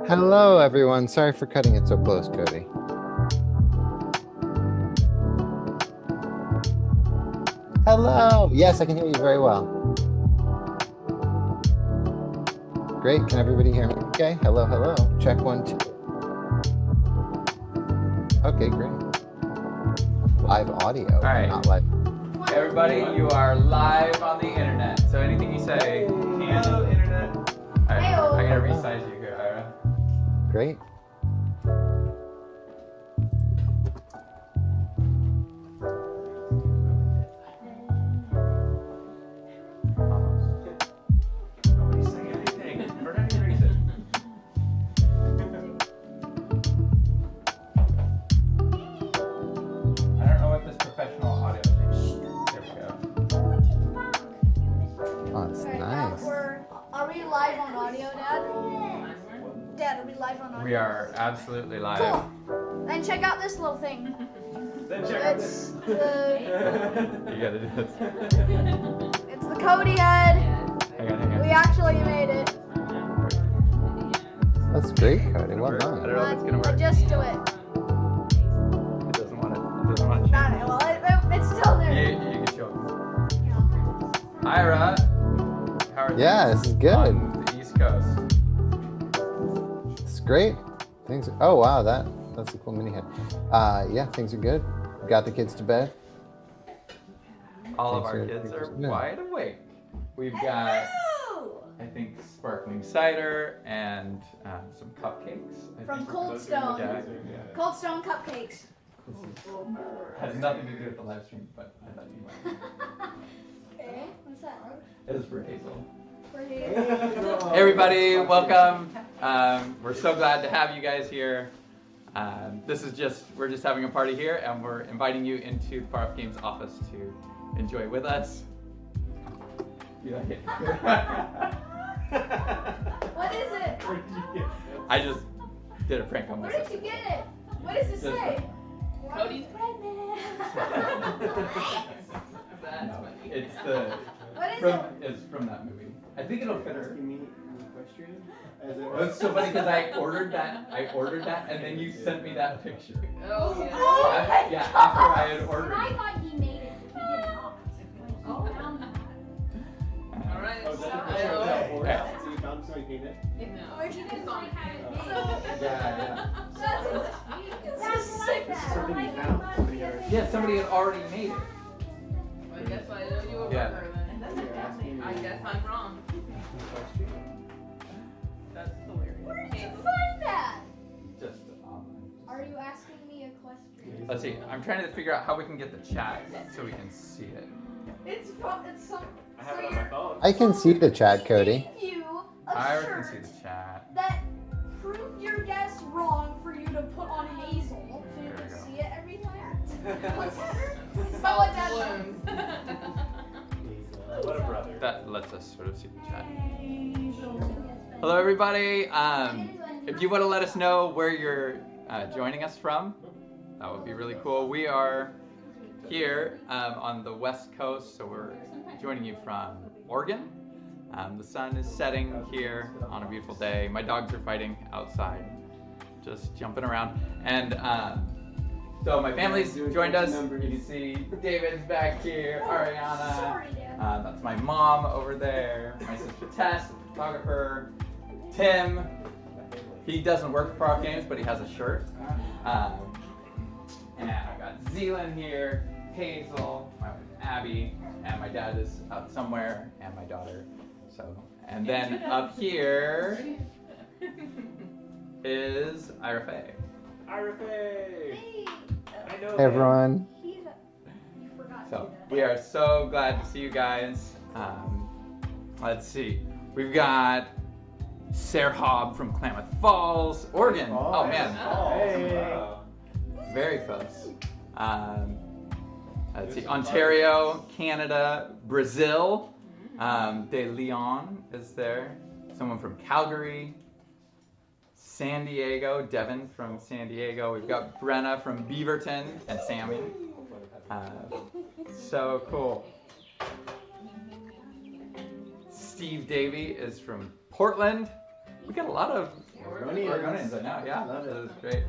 Hello, everyone. Sorry for cutting it so close, Cody. Hello. Yes, I can hear you very well. Great. Can everybody hear me? Okay. Hello, hello. Check 1, 2. Okay, great. Live audio. All right. Not live. Everybody, you are live on the internet. So anything you say, hello, internet. All right, I'm gonna resize you here, Ira. Great. Nobody's saying anything for any reason. I don't know what this professional audio thing is. There we go. Oh, it's nice. Are we live on audio, Dad? Dad, are we live on audio? We are absolutely live. Cool. Then check out this little thing. Then check out It's this. the You gotta do this. it's the Cody head. Hang on. We actually made it. That's great, Cody. Well I don't done. know if it's gonna work. Just do it. It doesn't want to. It doesn't want to Not change. it. Well, it's still there. You can show them. Ira, how are Yeah, things this is good. on the East Coast? It's great. Things. Oh wow, that's a cool mini head. Yeah, things are good. Got the kids to bed. All of Things our are- kids things are are good. wide awake. We've got, I think, sparkling cider and some cupcakes. I From think. Cold Stone. Yeah. Cold Stone cupcakes. Has nothing to do with the live stream, but I thought you might. Okay, what's that? It's for Hazel. For you. Hey everybody, welcome. We're so glad to have you guys here. We're just having a party here, and we're inviting you into the Far Off Games office to enjoy with us. You like it? What is it? I just did a prank on Where myself. did you get it? What does it say? Cody's pregnant. No, it's the What is it's from that movie. I think it'll fit her. Asking me equestrian? It's so funny because I ordered that, and then you sent me that picture. Oh, yeah. Oh my Yeah, God. after I had ordered I it. thought he made it. He did not. All right. Oh, is that the so- picture of that horse? Yeah. So you found somebody painted? No. Where'd you It's get on I had it his- made. Yeah. That's sick. Somebody you found. Somebody already. Yeah, somebody had already made it. Well, I guess I know you a Yeah. worker then. You're asking me I guess I'm wrong. equestrian? That's hilarious. Where did you find that? Just online. Are you asking me a question? Let's see. I'm trying to figure out how we can get the chat so we can see it. It's some. I have it on my phone. I can see the chat, Cody. You a Ira can shirt see the chat. that proved your guess wrong for you to put on Hazel, so you There can we go. see it every time. What's that? It's But all what that balloons. What a brother. That lets us sort of see the chat. Hello, everybody. If you want to let us know where you're joining us from, that would be really cool. We are here on the West Coast, so we're joining you from Oregon. The sun is setting here on a beautiful day. My dogs are fighting outside, just jumping around. And So my family's joined us. You can see David's back here, Ariana. Sorry, Dad. That's my mom over there. My sister Tess, the photographer. Tim. He doesn't work for Pro Games, but he has a shirt. And I've got Zealand here, Hazel, my wife Abby, and my dad is up somewhere, and my daughter. So, and then up here is Ira Faye. Ira Faye. Hey, I know Hey, everyone. you forgot to So do that. we are so glad to see you guys. Let's see, we've got Sarah Hobb from Klamath Falls, Oregon. Oh man, Hey. very close. Let's see, Ontario, Canada, Brazil. De Leon is there. Someone from Calgary. San Diego, Devin from San Diego. We've got Brenna from Beaverton and Sammy. So cool. Steve Davey is from Portland. We got a lot of Oregonians right now. Yeah, Love it. that is great.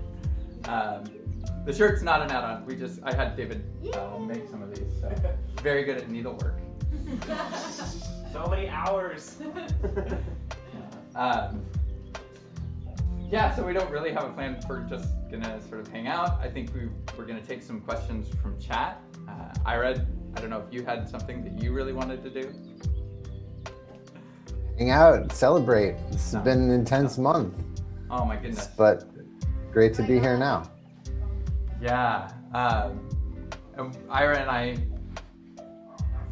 The shirt's not an add-on. I had David make some of these. So very good at needlework. So many hours. Yeah, so we don't really have a plan. We're just gonna sort of hang out. I think we're gonna take some questions from chat. Ira, I don't know if you had something that you really wanted to do. Hang out, celebrate. It's been an intense month, Oh my goodness. but great to be here now. Yeah. Ira and I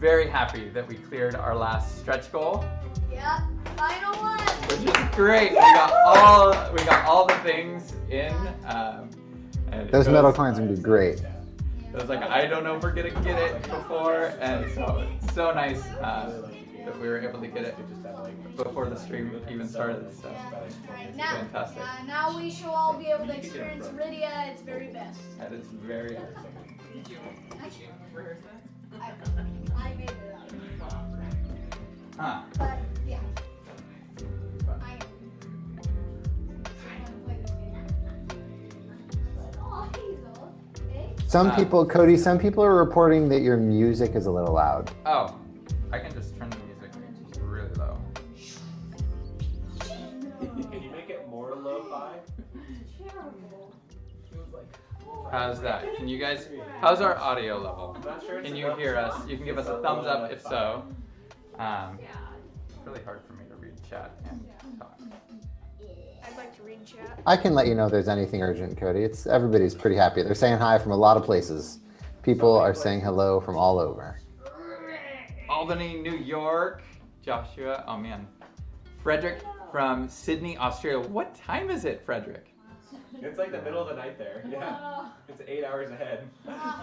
very happy that we cleared our last stretch goal, Yeah, final one. which is great. We got all the things in. And Those it metal goes- coins would be great. It was like, I don't know if we're gonna get it before, and so it's so nice that we were able to get it before the stream even started. So Alright, now, fantastic. now we shall all be able to experience Arydia at its very best. And it's very Did you rehearse that? I made it up. huh. But, yeah. I am. I want to play this game. Oh, Hazel. Hey? Some people, Cody, some people are reporting that your music is a little loud. Oh, I can just turn the music really low. Can you make it more lo-fi? Terrible. How's that? Can you guys? How's our audio level? I'm not sure. Can you hear us? You can give us a thumbs up if so. It's really hard for me to read chat and talk. I'd like to read chat. I can let you know if there's anything urgent, Cody. Everybody's pretty happy. They're saying hi from a lot of places. People are saying hello from all over. Albany, New York. Joshua. Oh man. Frederick from Sydney, Australia. What time is it, Frederick? It's like the middle of the night there. Yeah. It's 8 hours ahead.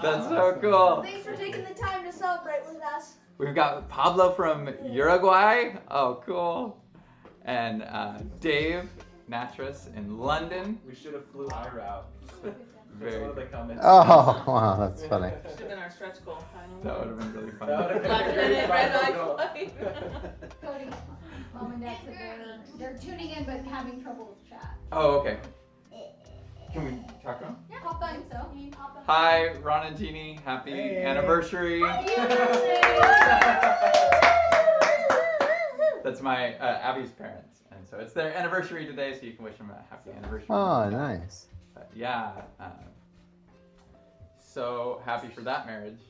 That's so cool. Thanks for taking the time to celebrate with us. We've got Pablo from Uruguay. Oh, cool. And Dave Natras in London. We should have flew Ira out. That's Very one of the comments. Oh, wow, that's funny. Should have been our stretch goal finally. That would have been really fun. That would've been Last very minute, red fun. light. Cody, Mom and Dad said they're tuning in but having trouble with chat. Oh, okay. Can we talk to him? Yeah, I'll think so. Hi, Ron and Jeannie. Happy Hey. anniversary. That's my Abby's parents. And so it's their anniversary today, so you can wish them a happy anniversary. Oh, nice. But yeah. So happy for that marriage.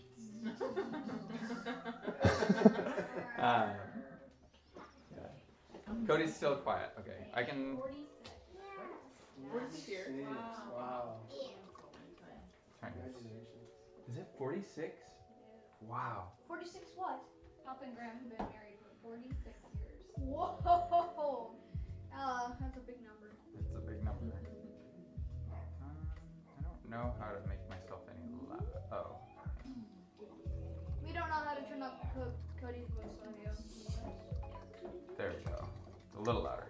Yeah. Cody's still quiet. Okay, I can. Wow. Is it 46? Wow. 46 what? Pop and Graham have been married for 46 years. Whoa. That's a big number. That's a big number. I don't know how to make myself any louder. Oh. We don't know how to turn up Cody's voice audio. There we go. It's a little louder.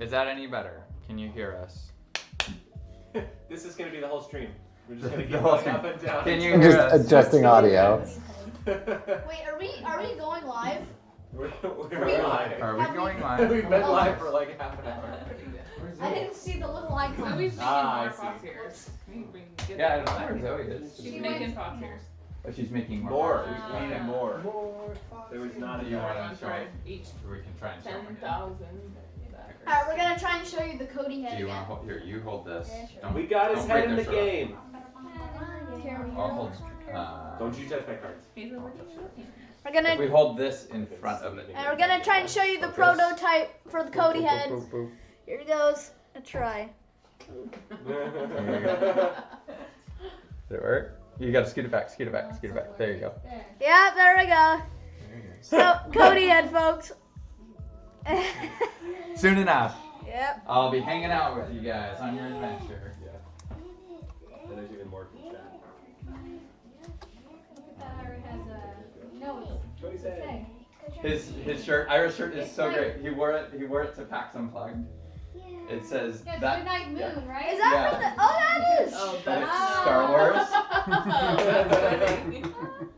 Is that any better? Can you hear us? This is going to be the whole stream. We're just going to The keep whole going stream. up and down. Can you I'm hear just us? adjusting audio. Wait, are we going live? We're Are live. we going live? We've been live for like half an hour. I didn't see the little icon. Zoe's making Ah, I more see. fox ears. We can get Yeah, I that. don't know where Zoe is. She's making fox ears. Oh, she's making more. More. boxes. We needed more. More. There was not Do you enough. want to show Right. them? Each We can try and show them. 10,000. Alright, we're gonna try and show you the Cody head Do you want to again. hold? Here, you hold this. Yeah, sure. Don't, We got his don't head break in the their shirt. game. Here we I'll go. hold. Don't you touch my cards. Hazel, what are you looking We're If gonna we hold this in front of it. and we're gonna try and show you the Focus. prototype for the Cody head. Boop, boop, boop. Here it goes. Let's try. Did it work? You gotta scoot it back, scoot it back, scoot it back. There you go. Yeah, there we go. So Cody head, folks. Soon enough, Yep. I'll be hanging out with you guys on your adventure. And there's even more from chat. Look at that, Ira has a nose. Cody's head. His shirt, Ira's shirt is so great. He wore it to PAX Unplugged. It says Yeah, it's that. Midnight Moon, right? Is that Yeah. from the? Oh, that is. Oh, That's that's Star Wars.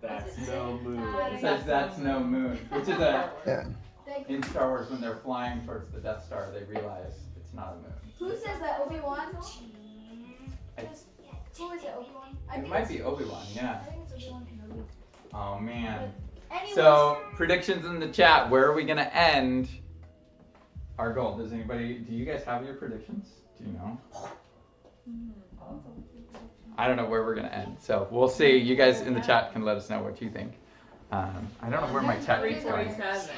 That's no move. It says that's no moon, which is a Yeah. in Star Wars when they're flying towards the Death Star, they realize it's not a moon. Who says that? Obi-Wan? It's, Who is it? Obi-Wan? it might be Obi-Wan, yeah. I think it's Obi-Wan Kenobi. Oh man. Anyways, So predictions in the chat. Where are we gonna end our goal? Does anybody? Do you guys have your predictions? Do you know? I don't know where we're gonna end. So we'll see. You guys in the chat can let us know what you think. I don't know where my chat is going. 347.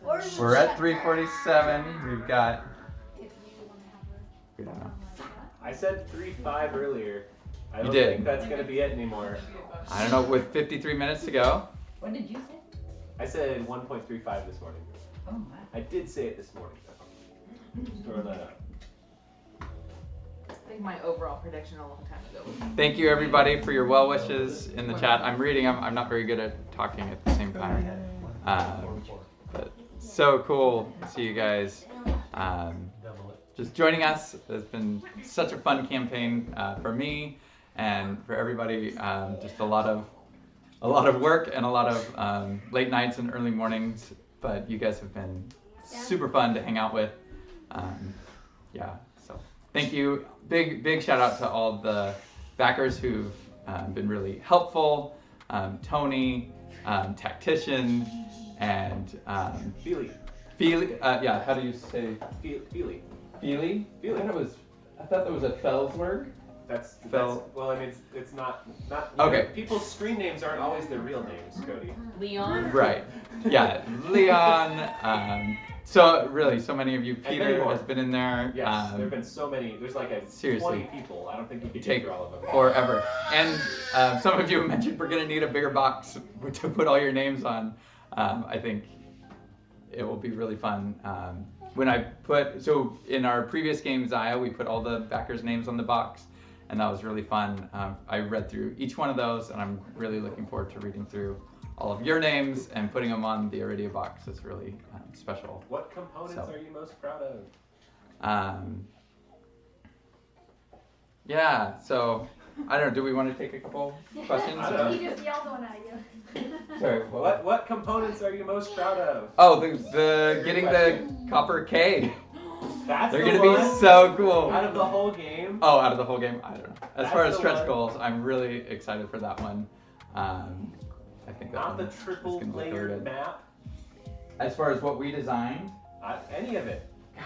where's the We're at chat? 347. We've got. We don't know. I said 3-5 earlier. I don't did. think that's gonna be it anymore. I don't know. With 53 minutes to go. What did you say? I said 1.35 this morning. Oh, wow. I did say it this morning though. Just throwing that out. I think my overall prediction a long time ago was Thank you everybody for your well wishes in the chat. I'm reading them. I'm not very good at talking at the same time. But so cool to see you guys just joining us. It's been such a fun campaign for me and for everybody. Just a lot of work and a lot of late nights and early mornings. But you guys have been super fun to hang out with. Yeah. So thank you. Big shout out to all the backers who've been really helpful. Tony, Tactician, and Feely. Feely. Yeah, how do you say Feely. Feely? Feely. I thought that was a Felsberg. That's Fel- well. I mean, it's not. Okay. Know, people's screen names aren't always their real names, Cody. Leon. Right. Yeah, Leon. So really, so many of you. And many Peter more. has been in there. Yes, there have been so many. There's like Seriously. 20 people. I don't think we could Take get through all of them. forever. And some of you mentioned we're gonna need a bigger box to put all your names on. I think it will be really fun. When I so in our previous game Zaya, we put all the backers' names on the box, and that was really fun. I read through each one of those, and I'm really looking forward to reading through all of your names and putting them on the Arydia box. It's really special. What components are you most proud of? Yeah, so I don't know. Do we want to take a couple questions? I don't know. He just yelled one at you. Sorry. What components are you most proud of? Oh, the getting the copper K. That's They're the gonna one? be so cool. Out of the whole game. Oh, out of the whole game? I don't know. As That's far as the stretch one. goals, I'm really excited for that one. I think that Not the one is triple gonna look really layered good. map. As far as what we designed, Any of it. gosh,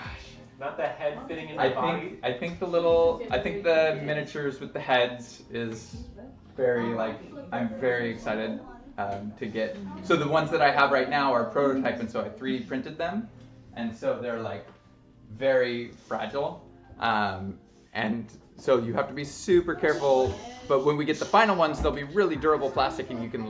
Not the head fitting in the I body. think the miniatures with the heads is very I'm very excited to get. So the ones that I have right now are prototype, and so I 3D printed them, and so they're like very fragile, and so you have to be super careful. But when we get the final ones, they'll be really durable plastic, and you can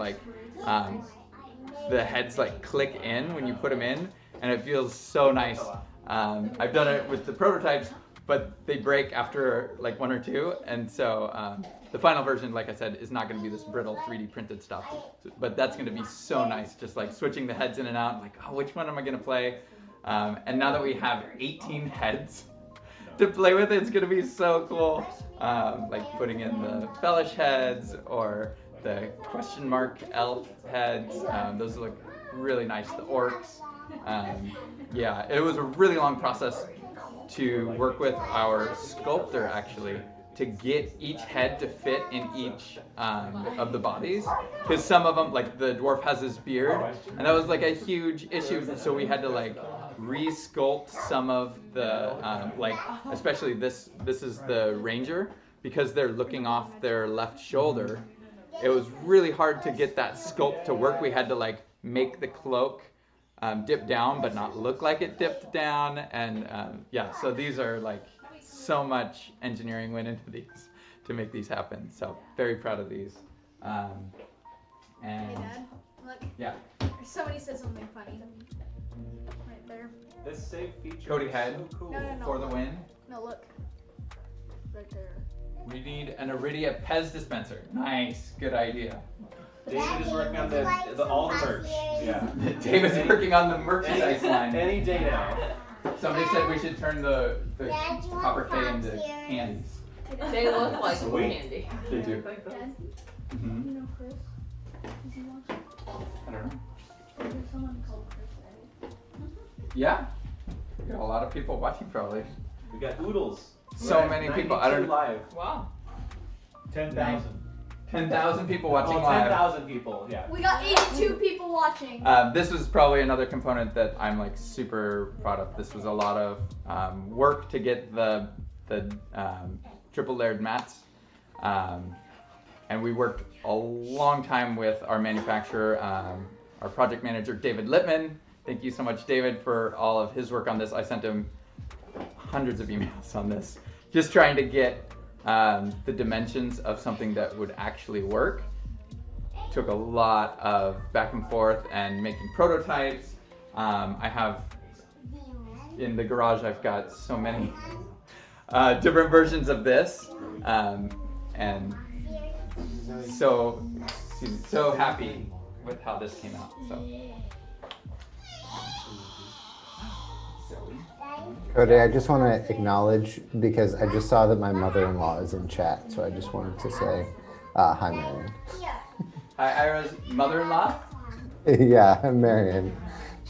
the heads click in when you put them in, and it feels so nice. I've done it with the prototypes, but they break after one or two, and so the final version, like I said, is not going to be this brittle 3D printed stuff, but that's going to be so nice, just switching the heads in and out, which one am I going to play? And now that we have 18 heads to play with, it's going to be so cool. Putting in the Fellish heads or the question mark elf heads. Those look really nice. The orcs. Yeah, it was a really long process to work with our sculptor actually to get each head to fit in each of the bodies, because some of them, like the dwarf has his beard, and that was like a huge issue. So we had to like re-sculpt some of the like, especially this is the ranger, because they're looking off their left shoulder. It was really hard to get that sculpt to work. We had to like make the cloak dip down but not look like it dipped down, and yeah, so these are like, so much engineering went into these to make these happen. So very proud of these. And Hey Dad, look. yeah, Somebody said something funny. Right there. This save feature Cody is head so cool. No. for the win. No, look. Right there. We need an Arydia Pez dispenser. Nice, good idea. David is working on all the merch. Yeah. David's working on the merchandise line. Any day now. Somebody said we should turn the copper K into candies. They look like Sweet. candy. They do. Dad, Mm-hmm. you know Chris? Is he watching? I don't know. There's someone called Chris, right? Yeah, we got a lot of people watching probably. We got oodles. So We're at many people. I 92 don't. live. Wow. 10,000. 10,000 people watching live. 10,000 people. Yeah. We got 82 people watching. This was probably another component that I'm like super proud of. This was a lot of work to get the triple layered mats, and we worked a long time with our manufacturer, our project manager David Littman. Thank you so much, David, for all of his work on this. I sent him hundreds of emails on this, just trying to get the dimensions of something that would actually work. Took a lot of back and forth and making prototypes. I have in the garage, I've got so many different versions of this, and so happy with how this came out. So. Cody, I just want to acknowledge, because I just saw that my mother-in-law is in chat, so I just wanted to say hi, Marion. Hi, Ira's mother-in-law. Yeah, Marion.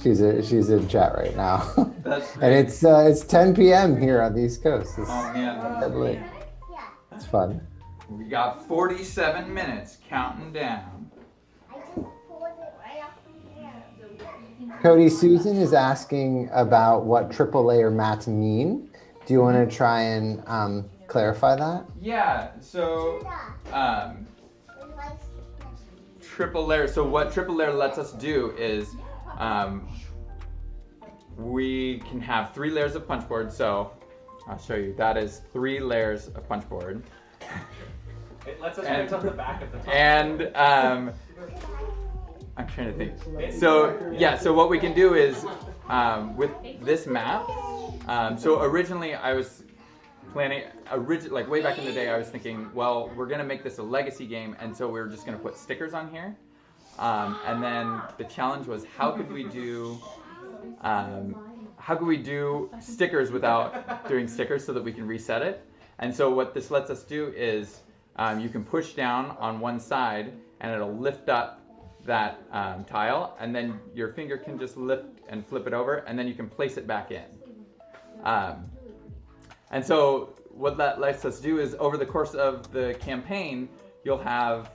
She's in chat right now. That's And it's 10 p.m. here on the East Coast. It's Oh man, dead late. It's fun. we got 47 minutes counting down. Cody, Susan is asking about what triple layer mats mean. Do you want to try and clarify that? Yeah, so triple layer. So what triple layer lets us do is we can have 3 layers of punch board. So I'll show you. That is 3 layers of punch board. It lets us print on the back of the top. And I'm trying to think. So yeah, so what we can do is with this map. So originally I was planning, like way back in the day, I was thinking, well, we're gonna make this a legacy game, and so we were just gonna put stickers on here. And then the challenge was how could we do stickers without doing stickers so that we can reset it. And so what this lets us do is you can push down on one side and it'll lift up that tile, and then your finger can just lift and flip it over, and then you can place it back in. And so what that lets us do is over the course of the campaign, you'll have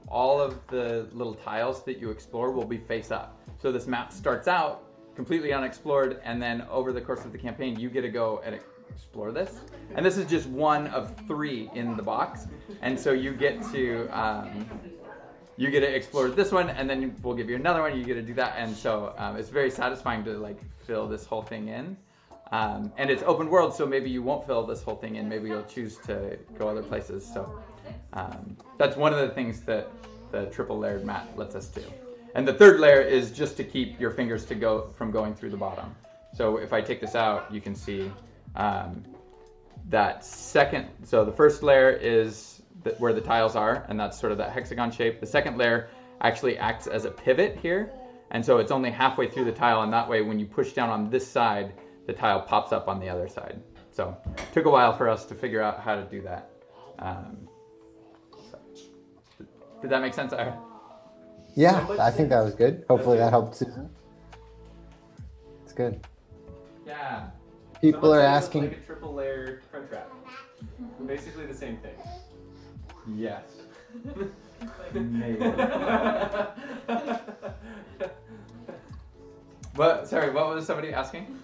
all of the little tiles that you explore will be face up. So this map starts out completely unexplored, and then over the course of the campaign, you get to go and explore this. And this is just one of 3 in the box, and so you get to explore this one, and then we'll give you another one. You get to do that, and so it's very satisfying to like fill this whole thing in. And it's open world, so maybe you won't fill this whole thing in. Maybe you'll choose to go other places. So that's one of the things that the triple layered mat lets us do. And the 3rd layer is just to keep your fingers from going through the bottom. So if I take this out, you can see that second. So the 1st layer is where the tiles are, and that's sort of that hexagon shape. The 2nd layer actually acts as a pivot here, and so it's only halfway through the tile, and that way when you push down on this side, the tile pops up on the other side. So it took a while for us to figure out how to do that. Did that make sense, Ira? Yeah, I think that was good. Hopefully that helped Susan. It's good. Yeah. People are Someone said it was asking. like a triple layer crunch wrap. Basically the same thing. Yes. Maybe. What? Sorry, what was somebody asking?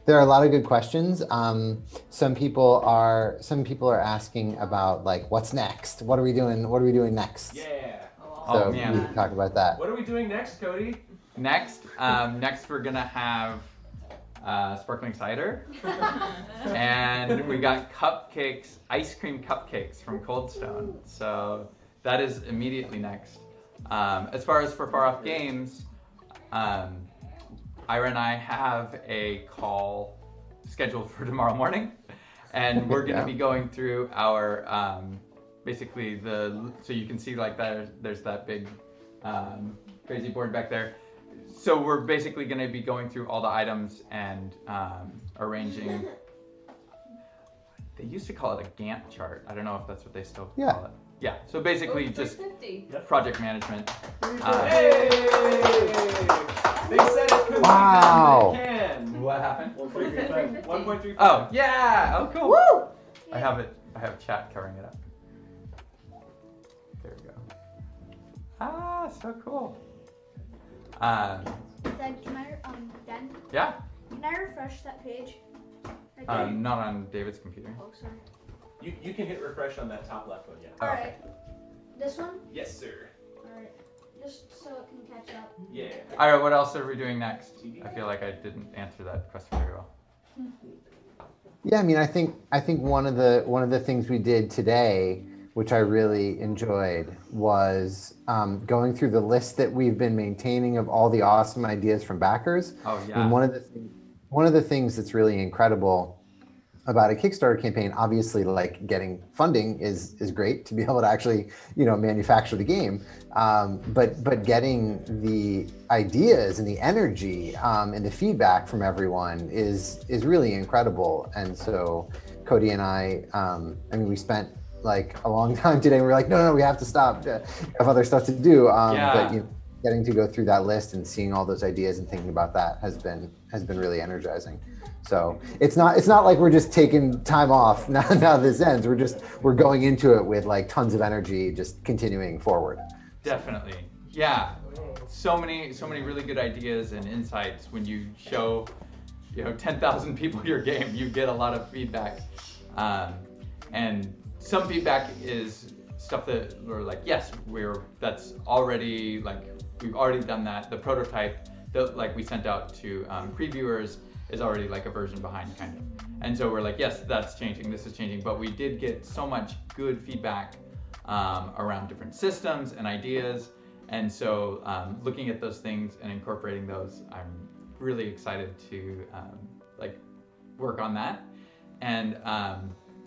There are a lot of good questions. Some people are asking about like what's next. What are we doing? What are we doing next? Yeah. So Oh, man. we can talk about that. What are we doing next, Cody? Next, next we're gonna have sparkling cider, and we got cupcakes, ice cream cupcakes from Cold Stone. So that is immediately next. As far as for Far Off Games, Ira and I have a call scheduled for tomorrow morning, and we're going to be going through our basically so you can see like there's that big crazy board back there. So we're basically going to be going through all the items and arranging. They used to call it a Gantt chart. I don't know if that's what they still call it. Yeah. So basically just project management. Hey! They said it could Wow. be done, but it can. What happened? 1.35. 1.35. Oh yeah! Oh cool. Woo! I have chat covering it up. There we go. Ah, so cool. Dad, can I, Dan, Yeah. can I refresh that page? Right there? Not on David's computer. Oh, sorry. You can hit refresh on that top left one, yeah. Oh, Alright. This one? Yes, sir. Alright. Just so it can catch up. Yeah. Alright, what else are we doing next? I feel like I didn't answer that question very well. Yeah, I mean, I think one of the things we did today, which I really enjoyed, was going through the list that we've been maintaining of all the awesome ideas from backers. Oh yeah. And one of the things that's really incredible about a Kickstarter campaign, obviously, like getting funding is great to be able to actually manufacture the game, but getting the ideas and the energy and the feedback from everyone is really incredible. And so Cody and I mean, we spent like a long time today. And we were like, no, we have to stop. We have other stuff to do. But getting to go through that list and seeing all those ideas and thinking about that has been really energizing. So it's not like we're just taking time off now this ends. We're going into it with like tons of energy, just continuing forward. Definitely. Yeah. So many really good ideas and insights. When you show 10,000 people your game, you get a lot of feedback. And some feedback is stuff that we're like, yes, that's already like we've already done that. The prototype that like we sent out to previewers is already like a version behind kind of. And so we're like, yes, that's changing, this is changing. But we did get so much good feedback around different systems and ideas. And so looking at those things and incorporating those, I'm really excited to like work on that. And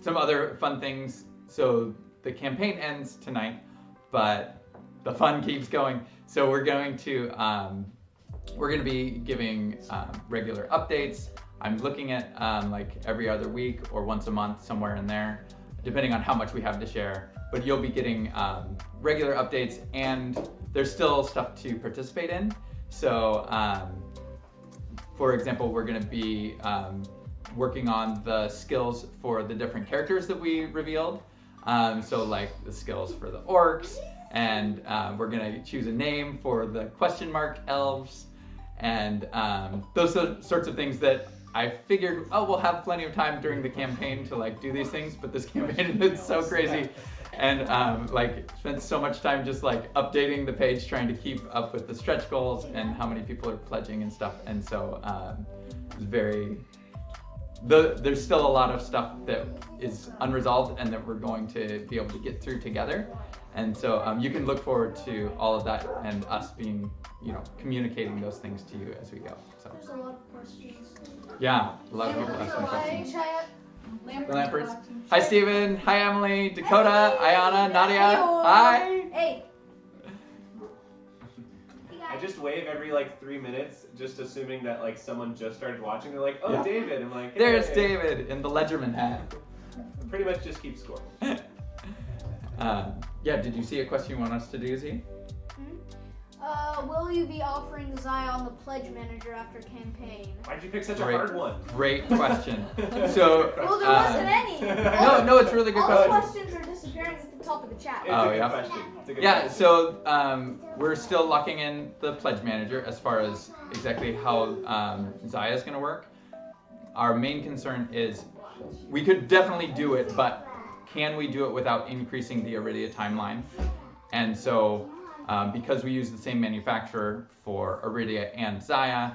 some other fun things. So the campaign ends tonight, but the fun keeps going. So we're going to be giving regular updates. I'm looking at like every other week or once a month, somewhere in there, depending on how much we have to share. But you'll be getting regular updates, and there's still stuff to participate in. So, for example, we're going to be working on the skills for the different characters that we revealed. So like the skills for the orcs, and we're going to choose a name for the question mark elves. And those sorts of things that I figured, we'll have plenty of time during the campaign to like do these things, but this campaign is so crazy, and like spent so much time just like updating the page, trying to keep up with the stretch goals and how many people are pledging and stuff. And so it's there's still a lot of stuff that is unresolved and that we're going to be able to get through together. And so you can look forward to all of that and us being, communicating those things to you as we go. So There's a lot of questions. yeah, a lot of people ask some questions. Chat. Lamperts. Hi Steven, hi Emily, Dakota, Ayana, Nadia, hi. Hey. I just wave every like 3 minutes, just assuming that like someone just started watching. They're like, oh, Yeah. David. I'm like, hey. There's David in the Ledgerman hat. Pretty much just keep score. Yeah, did you see a question you want us to do, Z? Will you be offering Zion the pledge manager after campaign? Why'd you pick such a hard one? Great question. So, Well, there wasn't any. no, it's a really good All the question. questions are disappearing at the top of the chat. It's Oh, a good yeah. question. It's a good Yeah, question. so we're still locking in the pledge manager as far as exactly how Zaya is going to work. Our main concern is we could definitely do it, but can we do it without increasing the Arydia timeline? And so because we use the same manufacturer for Arydia and Zaya,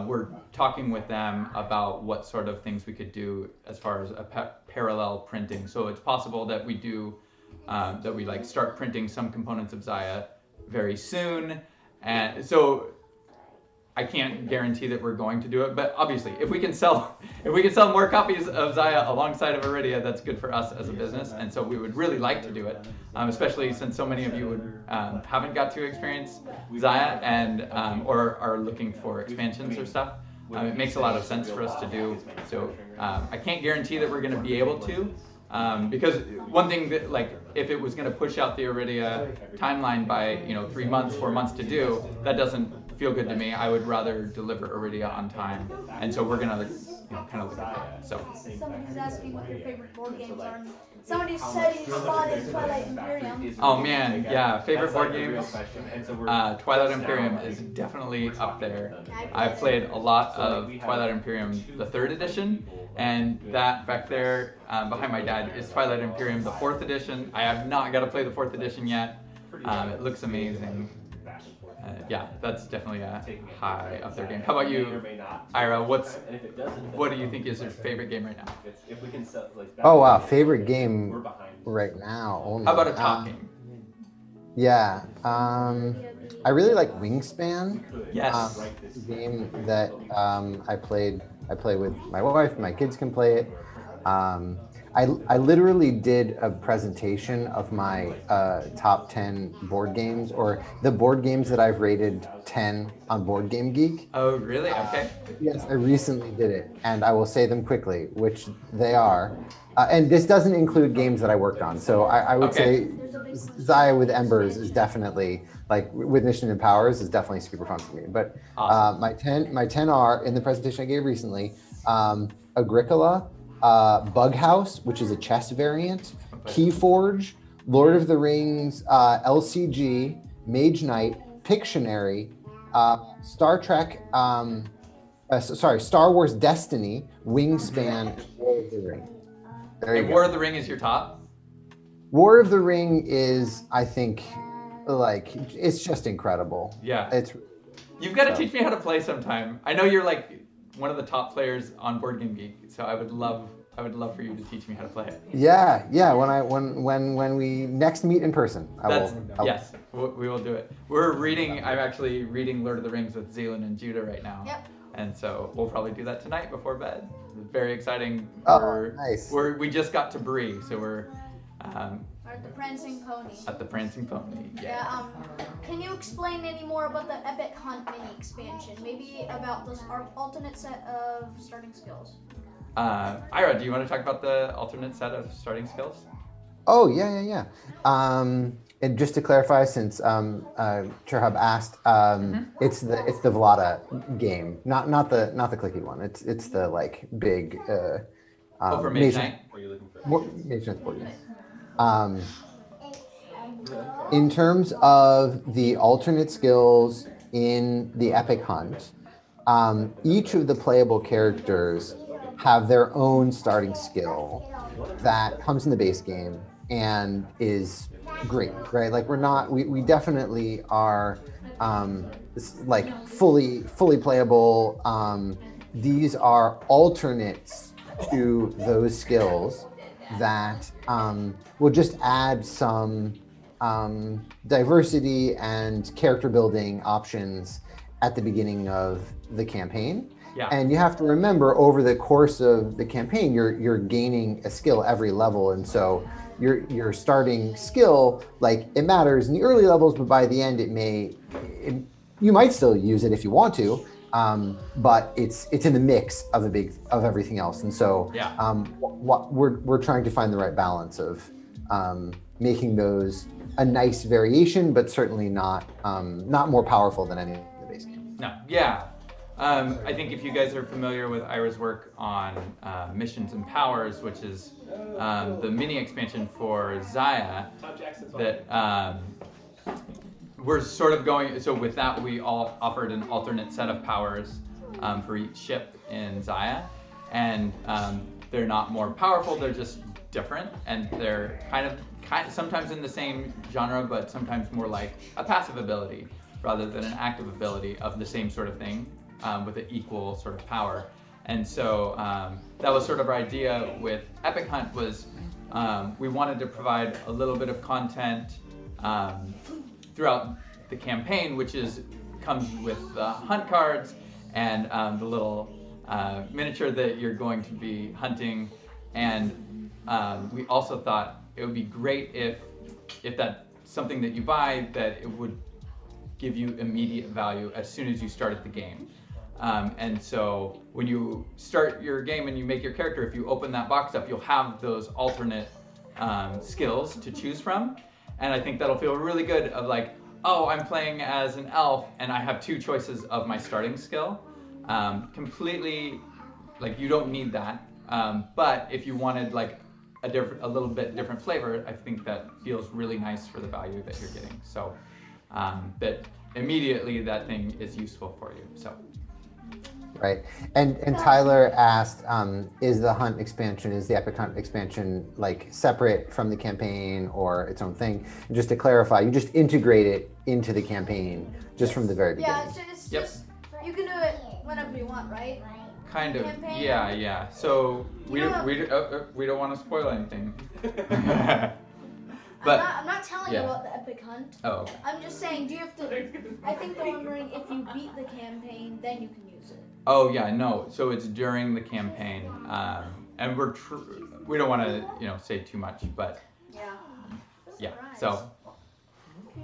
we're talking with them about what sort of things we could do as far as parallel printing. So it's possible that we do that we like start printing some components of Zaya very soon, and so I can't guarantee that we're going to do it. But obviously, if we can sell more copies of Zaya alongside of Arydia, that's good for us as a business, and so we would really like to do it, especially since so many of you haven't got to experience Zaya and or are looking for expansions or stuff. It makes a lot of sense for us to do. So I can't guarantee that we're going to be able to. Because one thing that, like, if it was going to push out the Arydia timeline by 3 months, 4 months to do, that doesn't feel good to me. I would rather deliver Arydia on time, and so we're gonna kind of look at that. So Somebody's asking what your favorite board games are. Somebody said he spotted Twilight Imperium. oh man, yeah, favorite That's board like the real games. question. And so we're Twilight just Imperium now, is like, definitely up there. I I've played a lot of Twilight Imperium, the 3rd edition, and that back there behind my dad is Twilight Imperium, the 4th edition. I have not got to play the 4th edition yet. It looks amazing. Yeah, that's definitely a high up there game. How about you, Ira? What do you think is your favorite game right now? If we can sell, like, Oh wow, favorite game we're behind. right now. Oh, How about a no. top game? Yeah, I really like Wingspan. Yes. A game that I play with my wife. My kids can play it. I literally did a presentation of my top 10 board games, or the board games that I've rated 10 on Board Game Geek. Oh, really? Okay. Yes, I recently did it, and I will say them quickly, which they are. And this doesn't include games that I worked on. So I would Okay. say Zaya with Embers is definitely, like with Mission and Powers, is definitely super fun for me. But Awesome. my 10 are, in the presentation I gave recently, Agricola, Bug House, which is a chess variant, Keyforge, Lord of the Rings, LCG, Mage Knight, Pictionary, Star Trek, Star Wars Destiny, Wingspan, and War of the Ring. There you And go. War of the Ring is your top? War of the Ring is, I think, like, it's just incredible. Yeah. It's You've got to so. teach me how to play sometime. I know you're like one of the top players on Board Game Geek, so I would love for you to teach me how to play it. Yeah. When we next meet in person, I will. Yes, we will do it. I'm actually reading Lord of the Rings with Zealand and Judah right now. Yep. And so we'll probably do that tonight before bed. It's very exciting. Oh, nice. We just got to Bree, so we're Or the Prancing Pony. at the Prancing Pony. Yeah, can you explain any more about the Epic Hunt mini expansion? Maybe about this alternate set of starting skills. Ira, do you want to talk about the alternate set of starting skills? Oh yeah. And just to clarify, since Cherhub asked, it's the Vlada game, not the clicky one. It's the like big. For Mage Knight? What are you looking for? Mage Knight's board game. In terms of the alternate skills in the Epic Hunt, each of the playable characters have their own starting skill that comes in the base game and is great, right? Like we definitely are like fully playable. These are alternates to those skills that will just add some diversity and character building options at the beginning of the campaign. Yeah. And you have to remember, over the course of the campaign, you're gaining a skill every level, and so your starting skill, like, it matters in the early levels, but by the end you might still use it if you want to, but it's in the mix of everything else, and so Yeah. what we're trying to find the right balance of making those a nice variation, but certainly not more powerful than any of the base game. No, yeah. I think if you guys are familiar with Ira's work on missions and powers, which is the mini expansion for Zaya, Tom Jackson's that we're sort of going. So with that, we all offered an alternate set of powers for each ship in Zaya, and they're not more powerful. They're just different, and they're kind of sometimes in the same genre, but sometimes more like a passive ability rather than an active ability of the same sort of thing with an equal sort of power. And so that was sort of our idea with Epic Hunt was we wanted to provide a little bit of content throughout the campaign, which comes with the hunt cards and the little miniature that you're going to be hunting. And we also thought it would be great if that's something that you buy, that it would give you immediate value as soon as you started the game. And so when you start your game and you make your character, if you open that box up, you'll have those alternate skills to choose from. And I think that'll feel really good of like, oh, I'm playing as an elf and I have 2 choices of my starting skill. Completely, like you don't need that. But if you wanted like a little bit different flavor, I think that feels really nice for the value that you're getting. So that immediately that thing is useful for you. So. Right, and Tyler asked, is the Epic Hunt expansion like separate from the campaign or its own thing? And just to clarify, you just integrate it into the campaign just from the very beginning. Yeah, it's just you can do it whenever you want, right? Kind of, Campaign? yeah. So we don't want to spoil anything. But I'm not telling you yeah. about the Epic Hunt. Oh, okay. I'm just saying, do you have to? I think they're wondering if you beat the campaign, then you can use it. Oh yeah, no. So it's during the campaign, and we don't want to say too much, but yeah. So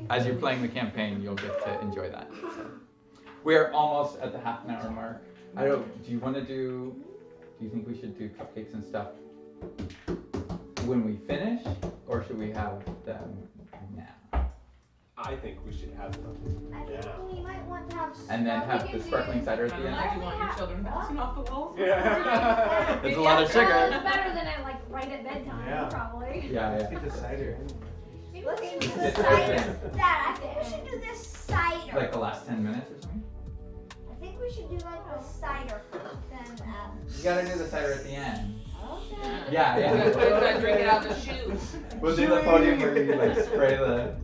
as you're playing the campaign, you'll get to enjoy that. So. We're almost at the half an hour mark. Do you think we should do cupcakes and stuff when we finish, or should we have them now? I think we should have them. I think we might want to have. And then have the sparkling cider at the end? Do you want your children bouncing off the walls? Yeah. It's a lot of Well, sugar. it's better than at right at bedtime, Yeah. probably. Yeah. Let's get the cider. Let's do It's the cider. cider. Dad, I think we should do this cider. Like the last 10 minutes or something? I think we should do like the cider first, then You gotta do the cider at the end. Okay. Yeah. Gotta drink it out the shoe. We'll do the podium where you like spray the.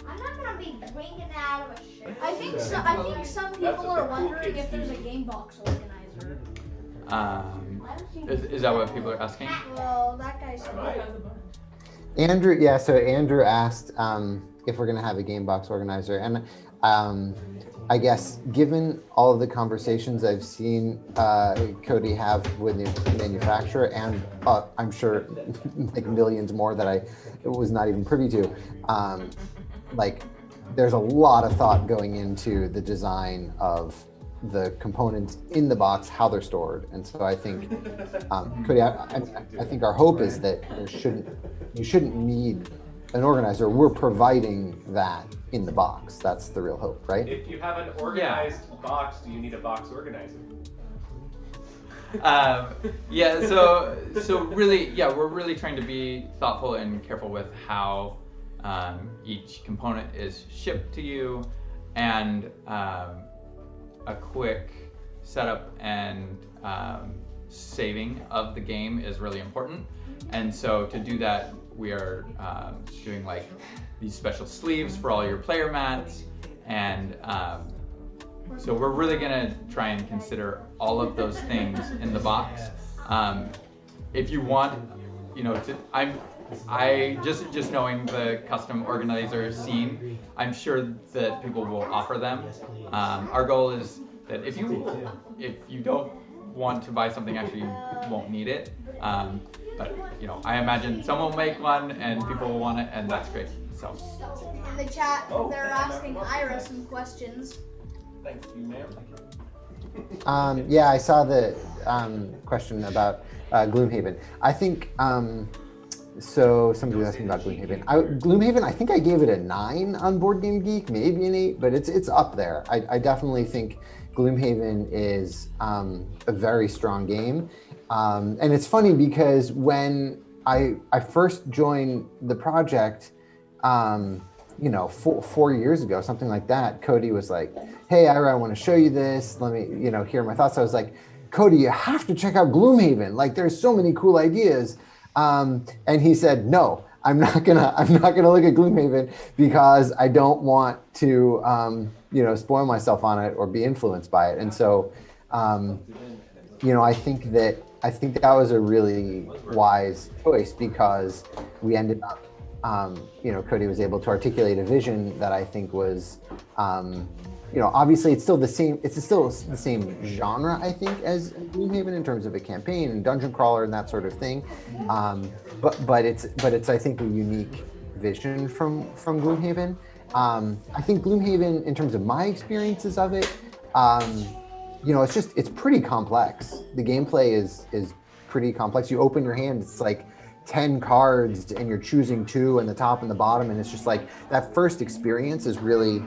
I'm not gonna be drinking out of a shit. I think some people are wondering if there's a game box organizer. Is that what people are asking? Well, that guy said. Andrew, so Andrew asked if we're going to have a game box organizer, and I guess given all of the conversations I've seen Cody have with the manufacturer, and I'm sure like millions more that I was not even privy to, like there's a lot of thought going into the design of the components in the box, how they're stored. And so I think, Cody, I think our hope is that you shouldn't need an organizer. We're providing that in the box. That's the real hope, right? If you have an organized box, do you need a box organizer? So really, we're really trying to be thoughtful and careful with how each component is shipped to you, and a quick setup and saving of the game is really important. And so to do that, we are doing like these special sleeves for all your player mats, and so we're really gonna try and consider all of those things in the box. If you want, I just knowing the custom organizer scene, I'm sure that people will offer them. Our goal is that if you don't want to buy something, actually you won't need it. But I imagine someone will make one and people will want it, and that's great. So In the chat, they're asking Ira some questions. Thank you, ma'am. I saw the question about Gloomhaven. I think So somebody was asking about Gloomhaven. Gloomhaven, I think I gave it a 9 on Board Game Geek, maybe an 8, but it's up there. I definitely think Gloomhaven is a very strong game. And it's funny because when I first joined the project, 4 years ago, something like that, Cody was like, "Hey, Ira, I want to show you this. Let me, hear my thoughts." I was like, "Cody, you have to check out Gloomhaven. Like, there's so many cool ideas." And he said, "No, I'm not gonna look at Gloomhaven because I don't want to, spoil myself on it or be influenced by it." And so, I think that was a really wise choice because we ended up, Cody was able to articulate a vision that I think was, obviously it's still the same genre, I think, as Gloomhaven in terms of a campaign and dungeon crawler and that sort of thing. But it's I think a unique vision from Gloomhaven. I think Gloomhaven, in terms of my experiences of it, it's pretty complex. The gameplay is pretty complex. You open your hand, it's like 10 cards and you're choosing 2 and the top and the bottom, and it's just like that first experience is really,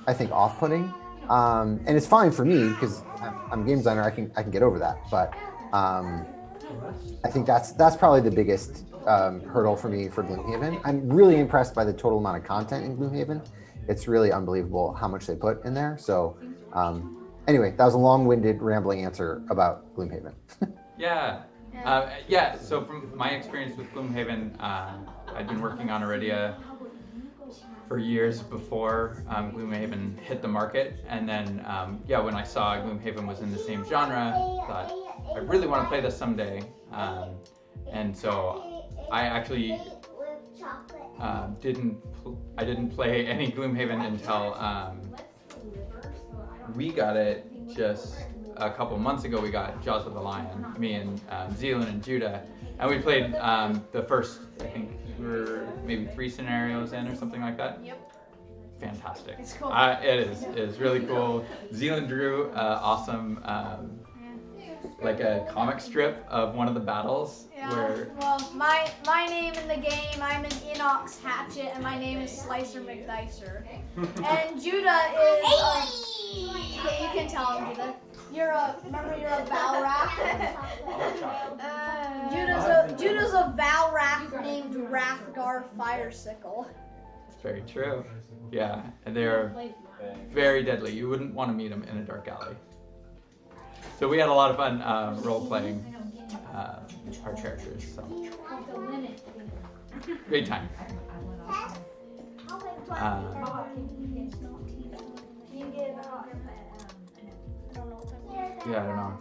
I think, off-putting. And it's fine for me because I'm a game designer. I can get over that. But I think that's probably the biggest hurdle for me for Gloomhaven. I'm really impressed by the total amount of content in Gloomhaven. It's really unbelievable how much they put in there. So anyway, that was a long-winded, rambling answer about Gloomhaven. So from my experience with Gloomhaven, I'd been working on Arydia for years before Gloomhaven hit the market, and then when I saw Gloomhaven was in the same genre, I thought I really want to play this someday, and so I actually didn't play any Gloomhaven until we got it just a couple months ago. We got Jaws of the Lion, me and Zealand and Judah, and we played the first, I think we were maybe 3 scenarios in or something like that. Yep. Fantastic. It's cool. It is really cool. Zealand drew awesome, like a comic strip of one of the battles. Yeah. Where Well, my name in the game, I'm an Inox Hatchet, and my name is Slicer McDicer. And Judah is. Okay, you can tell him, Judah. You're a Valrath. Judah's a Valrath named Rathgar Firesickle. It's very true. Yeah, and they're very deadly. You wouldn't want to meet them in a dark alley. So we had a lot of fun role-playing our characters. So great time. I don't know.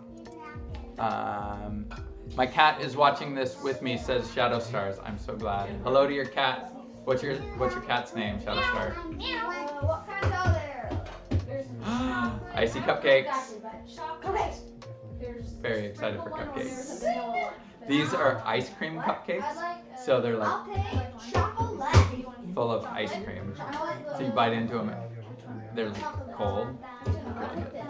My cat is watching this with me. Says Shadow Stars. I'm so glad. Hello to your cat. What's your cat's name, Shadow Star? What kinds are there? There's Icy cupcakes. Okay. Very excited for cupcakes. These are ice cream cupcakes, so they're like full of ice cream. So you bite into them, they're like cold. Really good.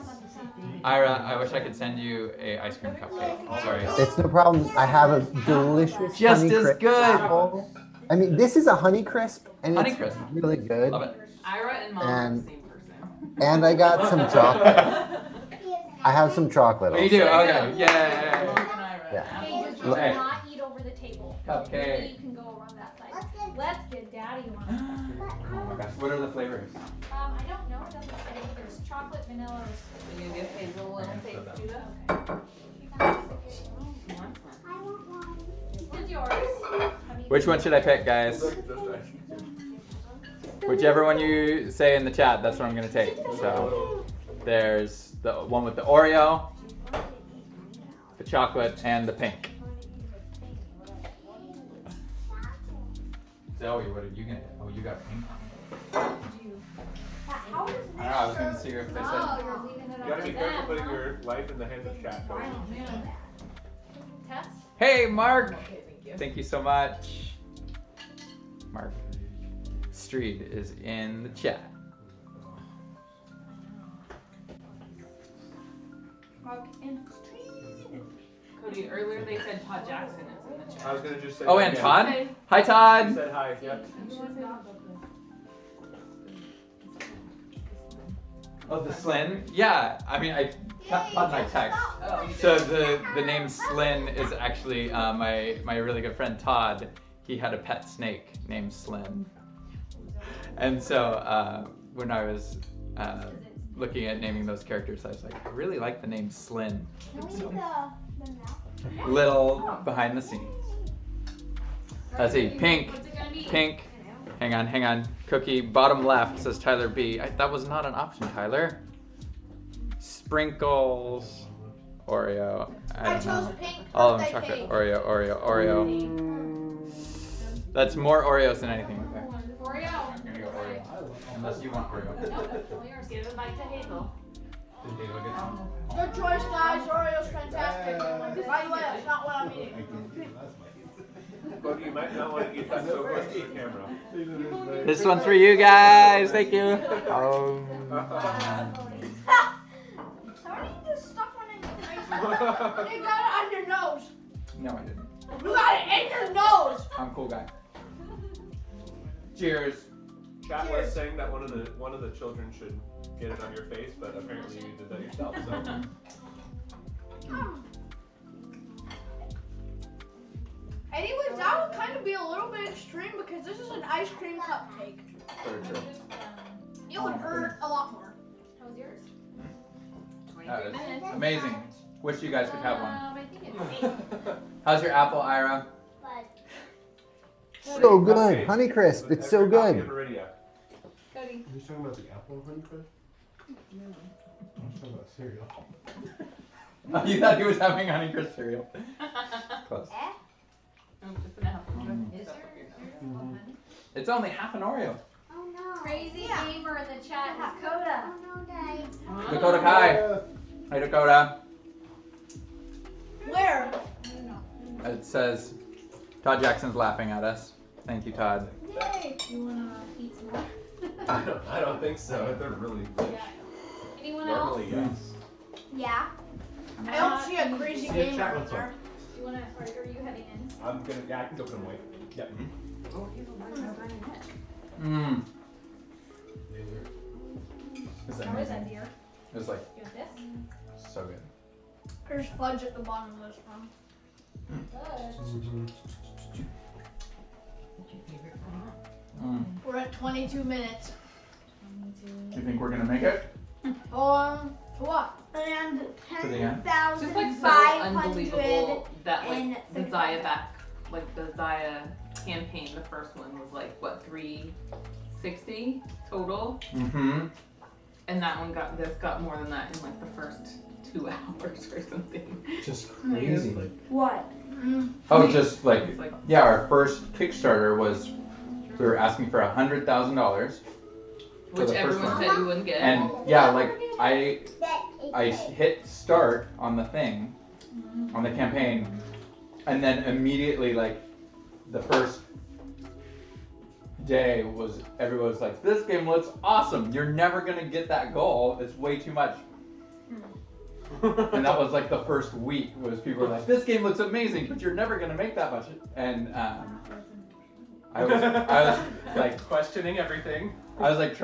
Ira, I wish I could send you a ice cream cupcake. Sorry. It's no problem. I have a delicious Just Honey as Crisp good. apple. I mean, this is a Honey Crisp, and Honey it's Crisp. really good. Love it. Ira and Mom are the same person. And I got some chocolate. I have some chocolate. Oh, you do? also. Okay. Yay. Yeah. Hey, just Okay. do not eat over the table. Cupcake. Maybe you can go around that side. Let's get daddy one. Oh my gosh. What are the flavors? I don't know. It doesn't say. There's chocolate, vanilla, or You get Hazel and say Judah. It's yours. Which one should I pick, guys? Whichever one you say in the chat, that's what I'm gonna take. So there's the one with the Oreo, the chocolate, and the pink. Zoe, what are you gonna? Oh, you got pink. How is I don't know. I was gonna see if they Oh, said. you're leaving it You up gotta to be careful them. putting your life in the hands of chat. Cody. Tess? Hey, Mark. Okay, thank you. Thank you so much. Mark Street is in the chat. Mark and Cody, Cody, earlier they said Todd Jackson is in the chat. I was gonna just say. Oh, that and again. Todd. Say- Hi, He Todd. said hi. Yep. Oh, the Slin. Yeah. I mean, Todd and I text. Oh, you So did. the name Slin is actually my really good friend Todd. He had a pet snake named Slin, and so when I was looking at naming those characters, I was like, I really like the name Slin. So, little behind the scenes. Let's see, pink. Hang on. Cookie, bottom left says Tyler B. That was not an option, Tyler. Sprinkles, Oreo. I don't know. chose pink. All of them birthday chocolate. cake. Oreo. That's more Oreos than anything. Okay. Oreo. I'm gonna go Oreo. Unless you want Oreo. Give it back to Hazel. Did Hazel get some? Good choice, guys. Oreo's fantastic. By the way, that's not what I'm eating. Cody, you might not want to eat that so close to the camera. This one's for you guys. Thank you. How do you just stuff one in your face? You got it on your nose. No, I didn't. You got it in your nose. I'm a cool guy. Cheers. Chat was saying that one of the children should get it on your face, but apparently you did that yourself. So. Anyways, that would kind of be a little bit extreme because this is an ice cream cupcake. Very true. It would hurt a lot more. How was yours? That is 23 minutes. amazing. Wish you guys could have one. I think it's How's your apple, Ira? So good, Honeycrisp. It's so good. Arydia. Cody. Are you talking about the apple Honeycrisp? No. I'm talking about cereal. Oh, you thought he was having Honeycrisp cereal. Close. Oh, just an apple. Is there cereal with honey? It's only half an Oreo. Oh no. Crazy gamer in the chat is Coda. Dakota Kai. Hey, Dakota. Where? It says Todd Jackson's laughing at us. Thank you, Todd. Yay. You wanna eat some more? I don't think so. They're really good. Anyone else? Normally, yes. Yeah. I don't see a crazy Yeah, gamer in chocolate's there. Do you wanna? Are you heading in? I'm gonna. Yeah, I can go put them away. Yep. Mmm. How is that, dear? It's like You want this? so good. There's fudge at the bottom of this one. Good. Mm. We're at 22 minutes. Do you think we're gonna make it What? And to the end? It's just like so unbelievable that like the Zaya the Zaya campaign, the first one was like what, 360 total, Mm-hmm. and that one got more than that in like the first 2 hours or something. Just crazy. What? Oh, just like It's like yeah. Our first Kickstarter was we were asking for $100,000. For which the first everyone one. said we wouldn't get. And yeah, like I hit start on the thing, on the campaign, and then immediately like the first day was everyone was like, this game looks awesome. You're never gonna get that goal. It's way too much. And that was like the first week was people were like, this game looks amazing, but you're never gonna make that much. And I was like questioning everything. I was like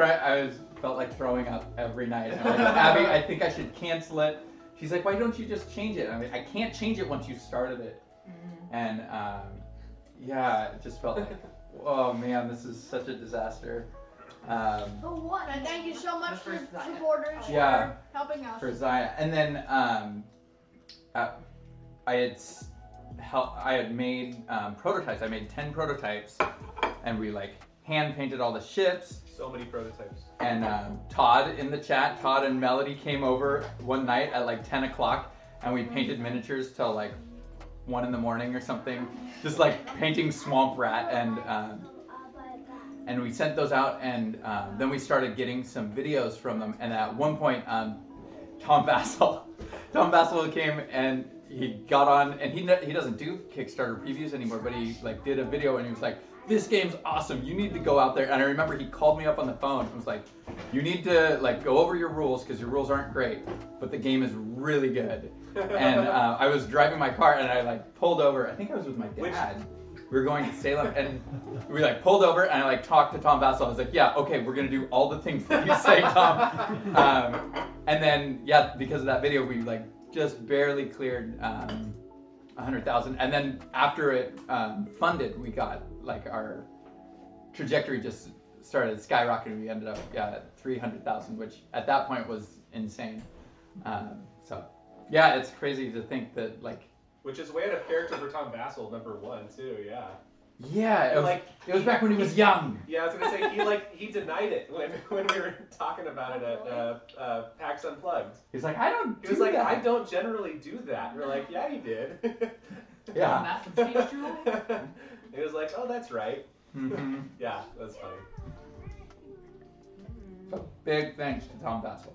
felt like throwing up every night. And I'm like, Abby, I think I should cancel it. She's like, why don't you just change it? I mean, I can't change it once you started it. And yeah, it just felt like, oh man, this is such a disaster. For what? And thank you so much for The first Zaya. supporters Yeah. for helping us. For Zaya, and then I had made prototypes. I made 10 prototypes, and we like hand painted all the ships. So many prototypes. And Todd in the chat, Todd and Melody came over one night at like 10 o'clock, and we painted miniatures till like 1 in the morning or something, just like painting Swamp Rat, and we sent those out, and then we started getting some videos from them, and at one point Tom Vassell came and he got on, and he doesn't do Kickstarter previews anymore, but he like did a video and he was like, this game's awesome, you need to go out there. And I remember he called me up on the phone and was like, you need to like go over your rules because your rules aren't great, but the game is really good. and I was driving my car, and I like pulled over. I think I was with my dad. We were going to Salem, and we like pulled over, and I like talked to Tom Vassell. I was like, "Yeah, okay, we're gonna do all the things that you say, Tom." And then, yeah, because of that video, we like just barely cleared 100,000. And then after it funded, we got like our trajectory just started skyrocketing. We ended up at 300,000, which at that point was insane. So yeah, it's crazy to think that like. Which is way out of character for Tom Vassell, #1 too. Yeah. Yeah, it was back when he was young. Yeah, I was gonna say he denied it when we were talking about it at PAX Unplugged. He's like, I don't. He was like, I don't generally do that. And we're like, yeah, you did. Yeah. He was like, oh, that's right. Mm-hmm. Yeah, that's funny. So big thanks to Tom Vassell.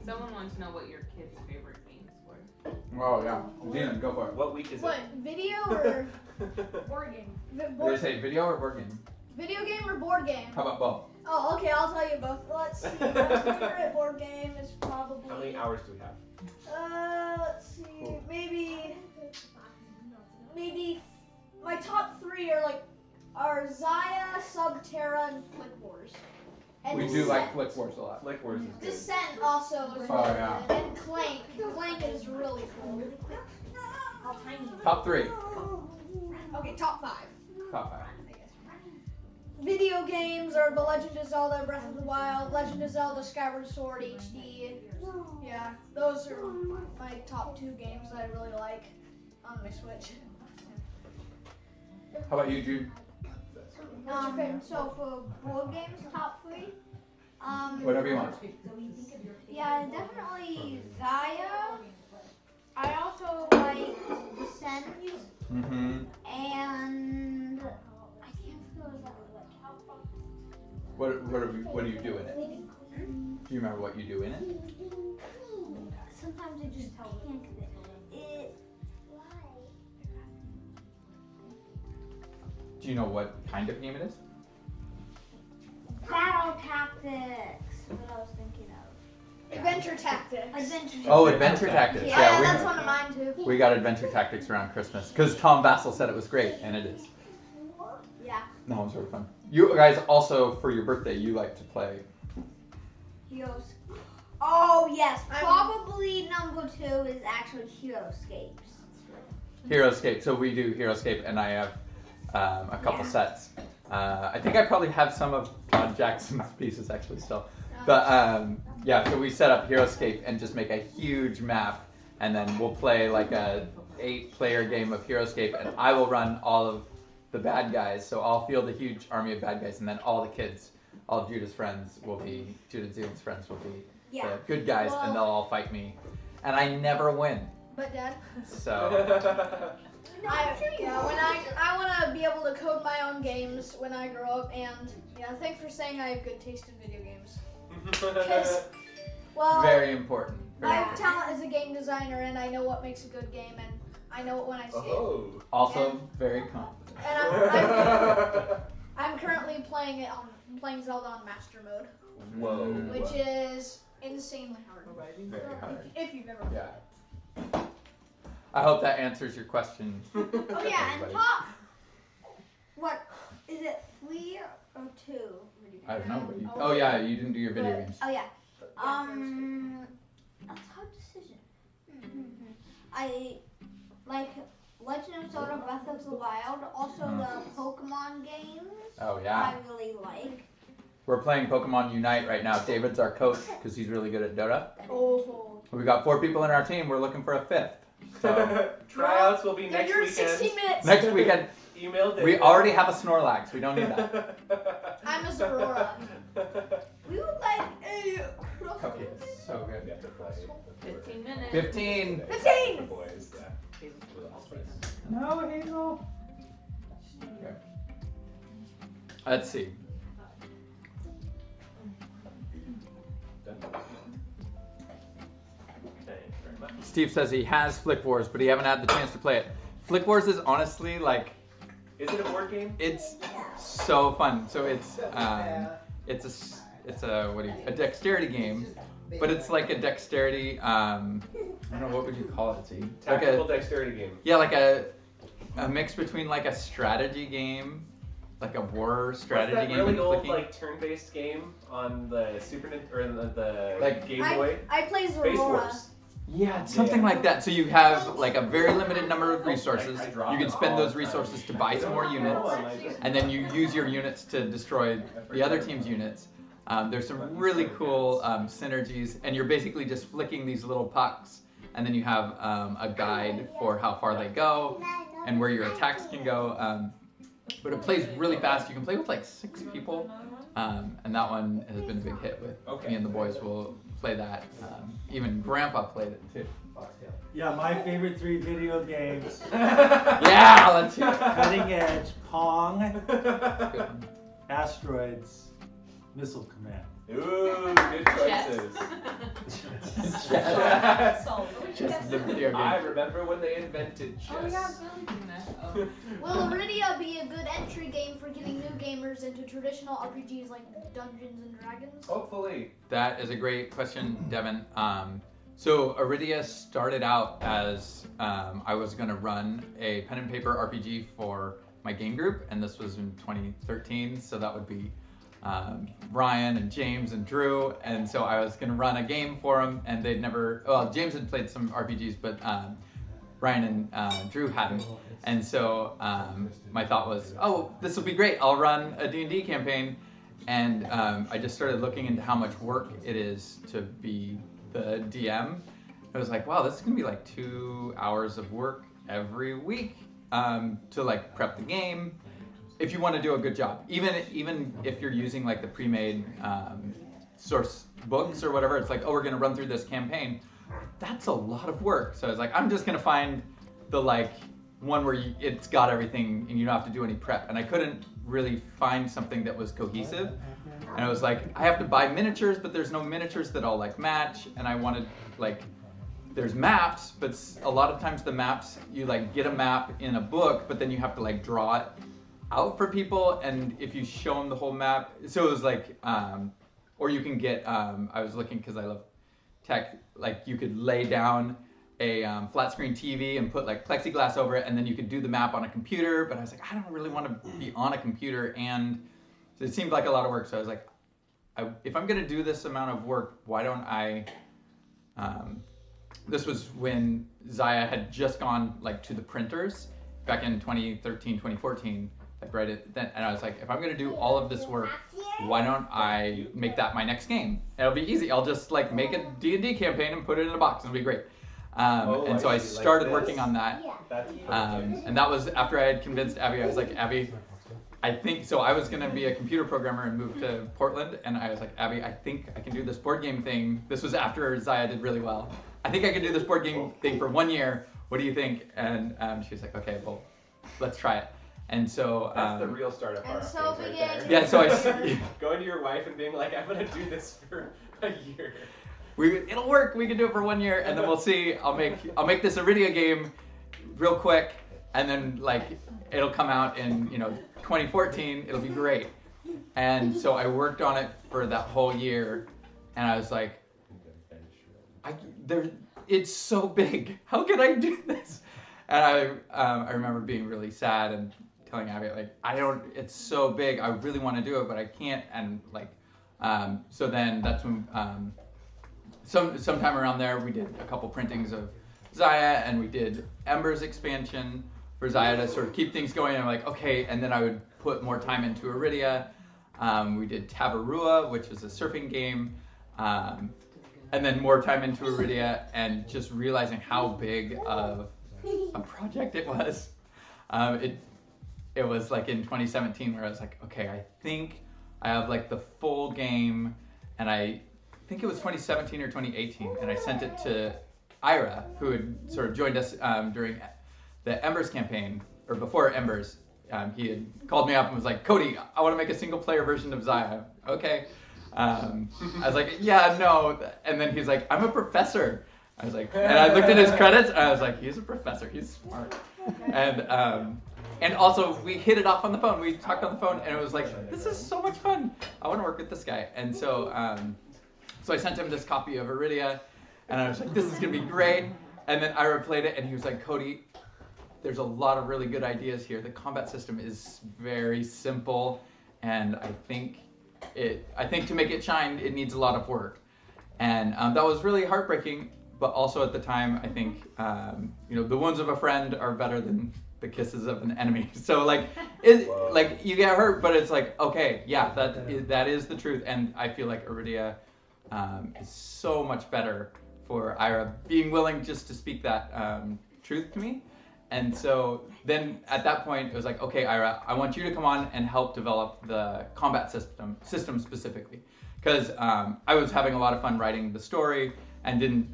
Someone wants to know what your kids' favorite games were. Oh yeah, Dina, go for it. What week is What, video or Board game. Did they say video or board game? Video game or board game? How about both? Oh, okay, I'll tell you both. Let's see. My favorite board game is probably. How many hours do we have? Let's see. Maybe my top 3 are Zaya, Subterra, and Flick Wars. And We do like Flick Wars a lot. Flick Wars is good. Descent also is Oh, really yeah. good. And Clank. Clank is really cool. How tiny. Top 3. Okay, top 5. Top 5. Video games are The Legend of Zelda Breath of the Wild, Legend of Zelda Skyward Sword HD. Yeah, those are my top 2 games that I really like on my Switch. How about you, Jude? So for board games, top 3. Whatever you want. Yeah, definitely Zaya. I also like Descent, Mm-hmm. and I can't figure out What do you do in it? Do you remember what you do in it? Sometimes I just can't. Do you know what kind of game it is? Battle Tactics. What I was thinking of. Adventure Tactics. Oh, Adventure Tactics. Yeah, Yeah, that's one of mine too. we got Adventure Tactics around Christmas because Tom Vassell said it was great, and it is. Yeah. That one's really fun. You guys also, for your birthday, you like to play. Heroes. Oh yes, probably number 2 is actually Heroescapes. Heroescape. So we do Heroescape, and I have a couple sets. I think I probably have some of Todd Jackson's pieces actually still. But yeah, so we set up Heroescape and just make a huge map, and then we'll play like a 8-player game of Heroescape, and I will run all of the bad guys. So I'll field a huge army of bad guys, and then all the kids, all of Judah's friends will be, Judah Zion's friends will be the good guys, and they'll all fight me. And I never win. But Dad, So I want to be able to code my own games when I grow up, and yeah, thanks for saying I have good taste in video games. Because, well, very important. I Very have important. talent as a game designer, and I know what makes a good game, and I know it when I see it. Oh. Also very confident. And I'm currently playing Zelda on Master Mode, Whoa. which is insanely hard. Very hard. If you've ever played. Yeah. I hope that answers your question. Oh yeah, and everybody. top. What is it? 3 or 2? I don't know. Oh yeah, you didn't do your video games. Oh yeah. That's a hard decision. I like Legend of Zelda Breath of the Wild. Also the Pokemon games. Oh yeah. I really like. We're playing Pokemon Unite right now. David's our coach because he's really good at Dota. Oh. We got 4 people in our team. We're looking for a 5th. So Tryouts will be next You're weekend. 16 minutes. next weekend, Email David. we already have a Snorlax. We don't need that. I'm a Zorora. We would like a. Okay, so We good. have to play 15 minutes. 15. 15. the boys. Yeah. No, Hazel. Okay. Let's see. Thank you very much. Steve says he has Flick Wars, but he haven't had the chance to play it. Flick Wars is honestly like, Is it a board game? it's so fun. So it's a dexterity game, but it's like a dexterity I don't know, what would you call it, Z? Tactical dexterity game. Yeah, like a mix between like a strategy game, like a war strategy What's that game really and old clicking. like turn-based game on the Super Nintendo or the Like Game Boy? I play Space Zorora. Wars. Yeah, it's something Yeah. like that. So you have like a very limited number of resources. You can spend those resources to buy some more units, and then you use your units to destroy the other team's units. There's some really cool synergies, and you're basically just flicking these little pucks, and then you have a guide for how far they go and where your attacks can go. But it plays really fast. You can play with like 6 people, and that one has been a big hit with me and the boys. Will play that. Even Grandpa played it too. Yeah, my favorite 3 video games. Yeah, let's hear it. Cutting Edge, Pong, Good one. Asteroids, Missile Command. Ooh, good choices. Chess. Solid. Chess is a video game. I remember when they invented Oh chess. yeah, Billy doing that. Oh. Will Arydia be a good entry game for getting new gamers into traditional RPGs like Dungeons and Dragons? Hopefully. That is a great question, Devin. So Arydia started out as I was going to run a pen and paper RPG for my game group, and this was in 2013. So that would be Brian and James and Drew, and so I was going to run a game for them, and they'd never. Well, James had played some RPGs, but Brian and Drew hadn't, and so my thought was, oh, this will be great. I'll run a D&D campaign, and I just started looking into how much work it is to be the DM. I was like, wow, this is going to be like 2 hours of work every week to like prep the game. If you want to do a good job, even if you're using like the pre-made source books or whatever, it's like, oh, we're going to run through this campaign. That's a lot of work. So I was like, I'm just going to find the like one where it's got everything and you don't have to do any prep. And I couldn't really find something that was cohesive. And I was like, I have to buy miniatures, but there's no miniatures that all like match. And I wanted like, there's maps, but a lot of times the maps, you like get a map in a book, but then you have to like draw it out for people, and if you show them the whole map, so it was like, or you can get, I was looking because I love tech, like you could lay down a flat screen TV and put like plexiglass over it, and then you could do the map on a computer, but I was like, I don't really want to be on a computer, and so it seemed like a lot of work, so I was like, if I'm going to do this amount of work, why don't I, this was when Zaya had just gone like to the printers back in 2013, 2014, like right at then, and I was like, if I'm gonna do all of this work, why don't I make that my next game? It'll be easy. I'll just like make a D&D campaign and put it in a box. It'll be great. And so I started working on that. And that was after I had convinced Abby. I was like, Abby, I think so. I was gonna be a computer programmer and move to Portland, and I was like, Abby, I think I can do this board game thing. This was after Zaya did really well. I think I can do this board game thing for 1 year. What do you think? And she was like, okay, well, let's try it. And so that's the real startup and art. so right began there. Yeah, so going to your wife and being like, I'm gonna do this for a year. It'll work. We can do it for 1 year, and then we'll see. I'll make this Arydia game real quick, and then like it'll come out in 2014. It'll be great. And so I worked on it for that whole year, and I was like, it's so big. How can I do this? And I remember being really sad and telling Abby, like, it's so big. I really want to do it, but I can't. And like, so then that's when, sometime around there, we did a couple printings of Zaya, and we did Ember's expansion for Zaya to sort of keep things going. And I'm like, okay. And then I would put more time into Arydia. We did Tabarua, which is a surfing game. And then more time into Arydia, and just realizing how big of a project it was. It was like in 2017 where I was like, okay, I think I have like the full game, and I think it was 2017 or 2018, and I sent it to Ira, who had sort of joined us during the Embers campaign, or before Embers. He had called me up and was like, Cody, I want to make a single player version of Zaya. Okay. I was like, yeah, no. And then he's like, I'm a professor. I was like, and I looked at his credits, and I was like, he's a professor. He's smart. And also we hit it off on the phone. We talked on the phone, and it was like, this is so much fun. I want to work with this guy. And so, so I sent him this copy of Arydia, And I was like, this is gonna be great. And then Ira played it, and he was like, Cody, there's a lot of really good ideas here. The combat system is very simple, and I think to make it shine, it needs a lot of work. And that was really heartbreaking. But also at the time, I think the wounds of a friend are better than the kisses of an enemy. So like, you get hurt, but it's like, okay, yeah, that is the truth. And I feel like Arydia is so much better for Ira being willing just to speak that truth to me. And so then at that point, it was like, okay, Ira, I want you to come on and help develop the combat system specifically. Because I was having a lot of fun writing the story and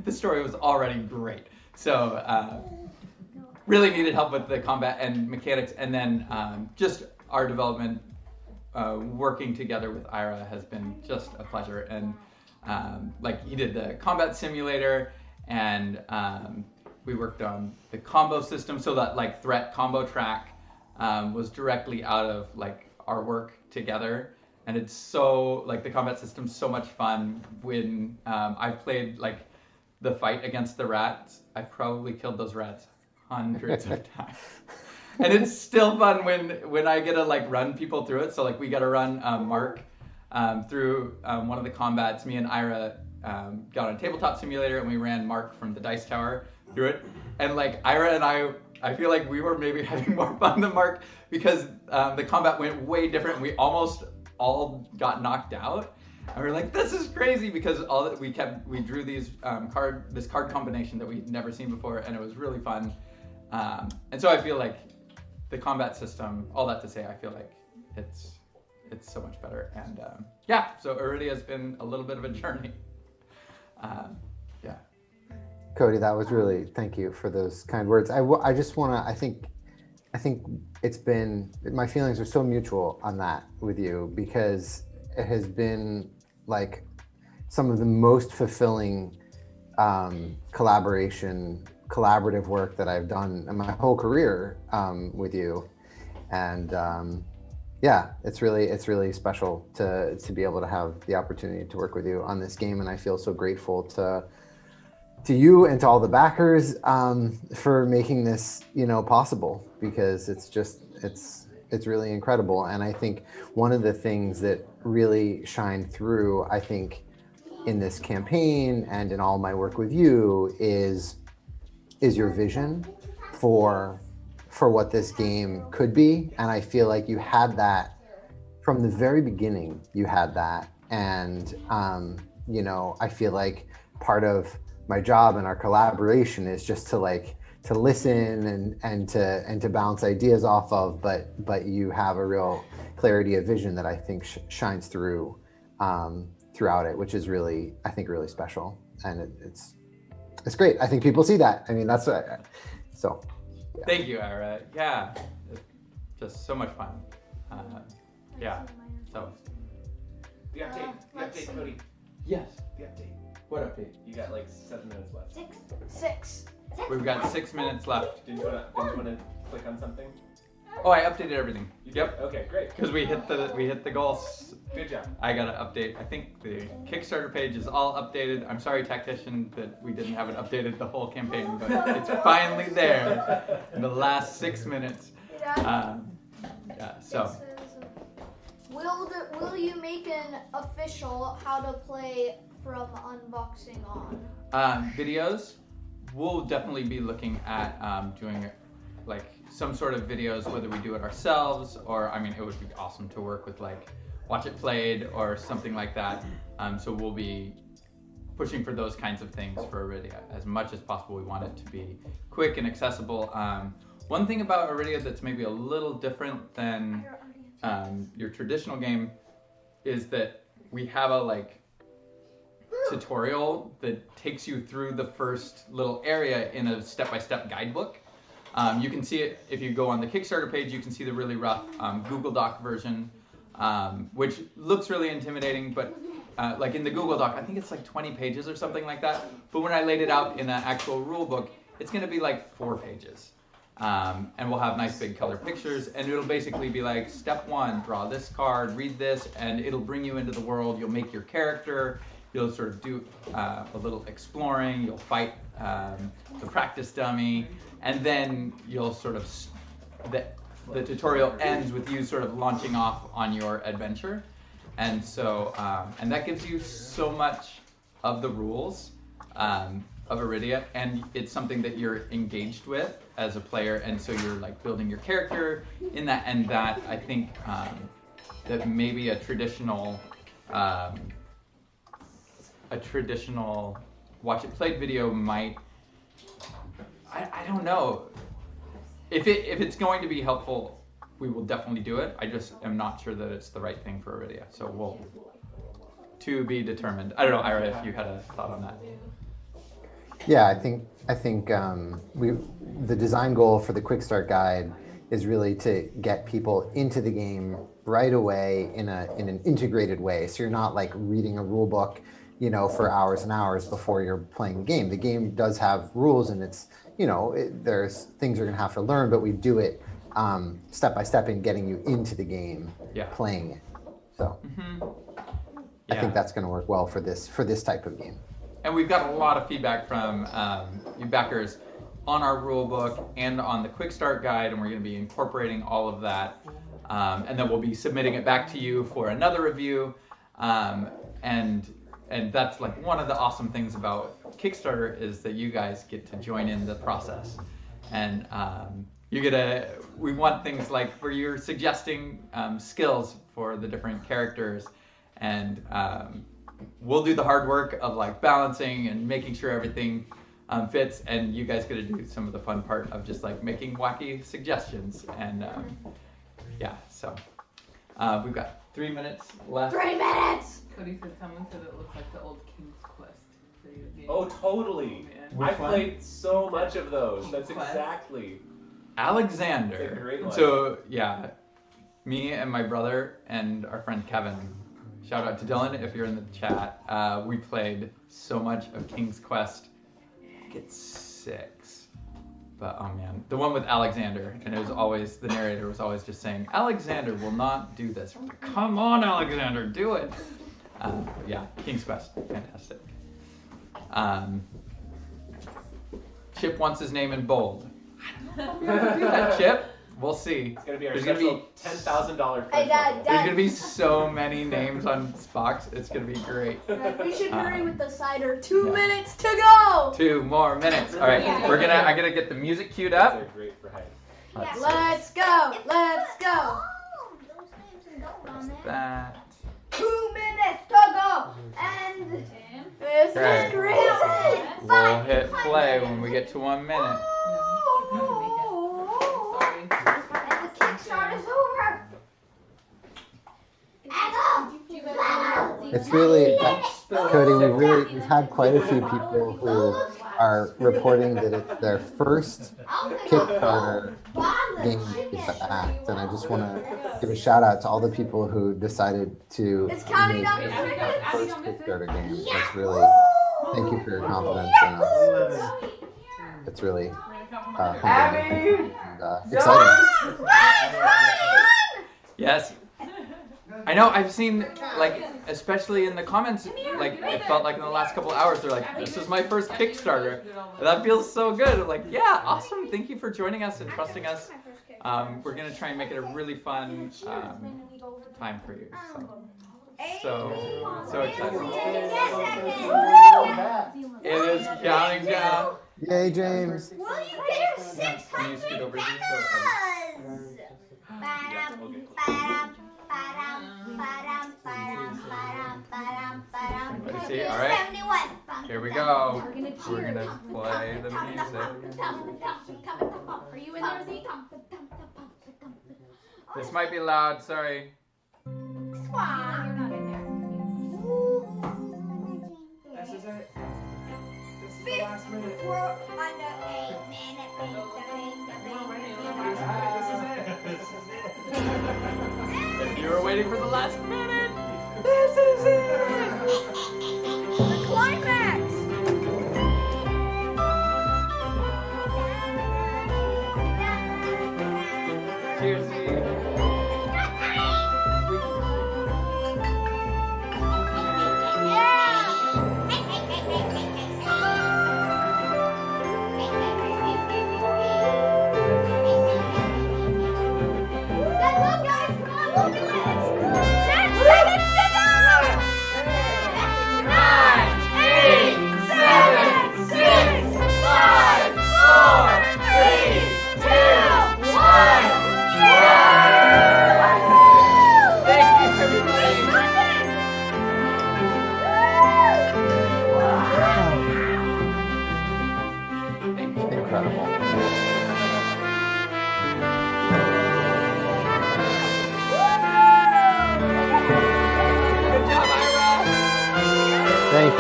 the story was already great. So really needed help with the combat and mechanics. And then just our development, working together with Ira has been just a pleasure. And he did the combat simulator, and we worked on the combo system, so that threat combo track was directly out of our work together. And it's so the combat system's so much fun. When I've played the fight against the rats, I've probably killed those rats hundreds of times. And it's still fun when I get to run people through it. So we got to run Mark through one of the combats. Me and Ira got on a tabletop simulator, and we ran Mark from the dice tower through it. And Ira and I feel like we were maybe having more fun than Mark, because the combat went way different. We almost all got knocked out, and we were like, this is crazy, because we drew these this card combination that we'd never seen before, and it was really fun. And so I feel like the combat system, all that to say, I feel like it's so much better. And so Arydia has been a little bit of a journey. Cody, that was really, thank you for those kind words. I just want to, I think it's been, my feelings are so mutual on that with you, because it has been some of the most fulfilling collaborative work that I've done in my whole career with you. And it's really special to be able to have the opportunity to work with you on this game. And I feel so grateful to you and to all the backers for making this, possible, because it's really incredible. And I think one of the things that really shined through, I think, in this campaign and in all my work with you is your vision for what this game could be. And I feel like you had that from the very beginning. You had that, and I feel like part of my job and our collaboration is just to listen and to bounce ideas off of, but you have a real clarity of vision that I think shines through throughout it, which is really, I think, really special. And it's great. I think people see that. I mean, that's what, so. Yeah. Thank you, Ira. Yeah, it's just so much fun. So. The update, Cody. Yes. The update. What update? You got 7 minutes left. Six. We've got 6 minutes left. Did you want to click on something? Oh, I updated everything. Yep. Okay, great. Because we hit the goals. Good job. I got to update. I think the Kickstarter page is all updated. I'm sorry, Tactician, that we didn't have it updated the whole campaign, but it's finally there in the last 6 minutes. So. Will you make an official how to play from unboxing on? Videos, we'll definitely be looking at doing some sort of videos, whether we do it ourselves or, it would be awesome to work with Watch It Played or something like that. So we'll be pushing for those kinds of things for Arydia as much as possible. We want it to be quick and accessible. One thing about Arydia that's maybe a little different than your traditional game is that we have a tutorial that takes you through the first little area in a step-by-step guidebook. You can see it if you go on the Kickstarter page. You can see the really rough Google Doc version, which looks really intimidating, but in the Google Doc, I think it's 20 pages or something like that. But when I laid it out in an actual rule book, it's going to be 4 pages. And we'll have nice big color pictures, and it'll basically be step 1, draw this card, read this, and it'll bring you into the world. You'll make your character, you'll sort of do a little exploring. You'll fight the practice dummy, and then you'll sort of the tutorial ends with you sort of launching off on your adventure. And so, and that gives you so much of the rules of Arydia, and it's something that you're engaged with as a player, and so you're like building your character in that, and that I think that maybe a traditional watch it played video might, I don't know. If it's going to be helpful, we will definitely do it. I just am not sure that it's the right thing for Arydia. So we'll, to be determined. I don't know, Ira, if you had a thought on that. Yeah, I think the design goal for the Quick Start Guide is really to get people into the game right away in an integrated way. So you're not like reading a rule book, you know, for hours and hours before you're playing the game. The game does have rules, and it's, you know, there's things you're gonna have to learn, but we do it step by step in getting you into the game, playing it. So I think that's gonna work well for this type of game. And we've got a lot of feedback from you backers on our rule book and on the Quick Start Guide, and we're going to be incorporating all of that. And then we'll be submitting it back to you for another review. And that's like one of the awesome things about Kickstarter is that you guys get to join in the process. And we want things like where you're suggesting skills for the different characters, and we'll do the hard work of like balancing and making sure everything fits, and you guys get to do some of the fun part of just like making wacky suggestions. And so we've got 3 minutes left. 3 minutes! Cody said someone said it looks like the old King's Quest video game. Oh, totally. I played so much of those. That's exactly. Alexander. It's a great one. So yeah, me and my brother and our friend Kevin. Shout out to Dylan if you're in the chat. We played so much of King's Quest. I think it's 6. But oh man, the one with Alexander, and it was always, the narrator was always just saying, Alexander will not do this. We're like, come on, Alexander, do it. Yeah, King's Quest, fantastic. Chip wants his name in bold. I don't know if we're gonna do that, Chip. We'll see. It's gonna be our special $10,000. Hey, Dad. There's gonna be so many names on Spox. It's gonna be great. We should hurry with the cider. 2 minutes to go. 2 more minutes. All right, I gotta get the music queued up. They're great for height. Let's go. Let's go. That. 2 minutes to go. And this is crazy. We'll hit play when we get to 1 minute. And the Kickstarter is over. It's really, Cody, we've had quite a few people who are reporting that it's their first Kickstarter game to act, and I just want to give a shout out to all the people who decided to make their first Kickstarter game. That's really, thank you for your confidence in us. It's really humbling and exciting. Yes. I know, I've seen, like, especially in the comments, like, it felt like in the last couple of hours, they're like, this is my first Kickstarter. And that feels so good. I'm like, yeah, awesome. Thank you for joining us and trusting us. We're going to try and make it a really fun time for you. So excited. It is counting down. Yay, James. Can you scoot over here? Everybody see? All right. Here we go. We're gonna play the music. Are you in there, Zeke? This might be loud. Sorry. You're not in there. This is it. This is the last minute. We're under 8 minutes. This is it. If you were waiting for the last minute, this is it. The climax. Cheers, Zeke.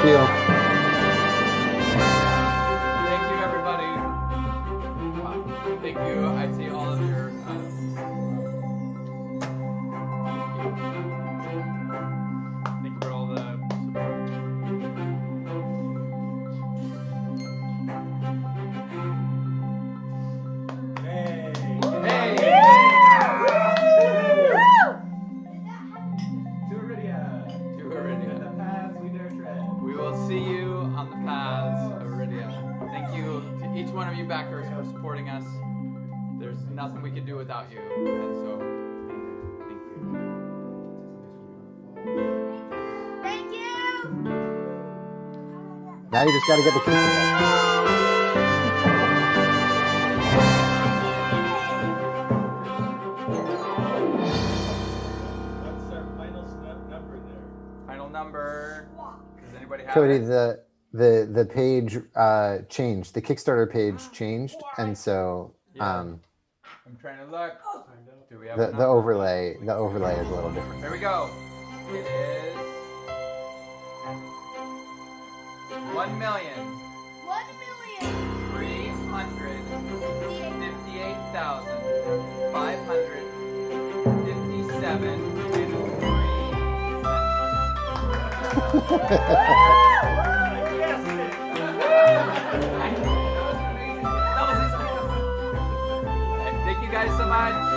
you. Thank you, everybody. Wow. Thank you. I see all of your. Thank you for all the support. Hey. Hey! To Arydia. To Arydia. The paths we dare tread. We will see you on the paths of Arydia. Thank you to each one of you backers for supporting us. There's nothing we can do without you. And so, thank you. Thank you. Now you just got to get the Kickstarter. What's our final number there? Final number. Does anybody have Cody, it? the page changed. The Kickstarter page changed, and so Yeah. I'm trying to look. Do we have a the number? overlay is a little different. Here we go. It is Yes. Thank you guys so much.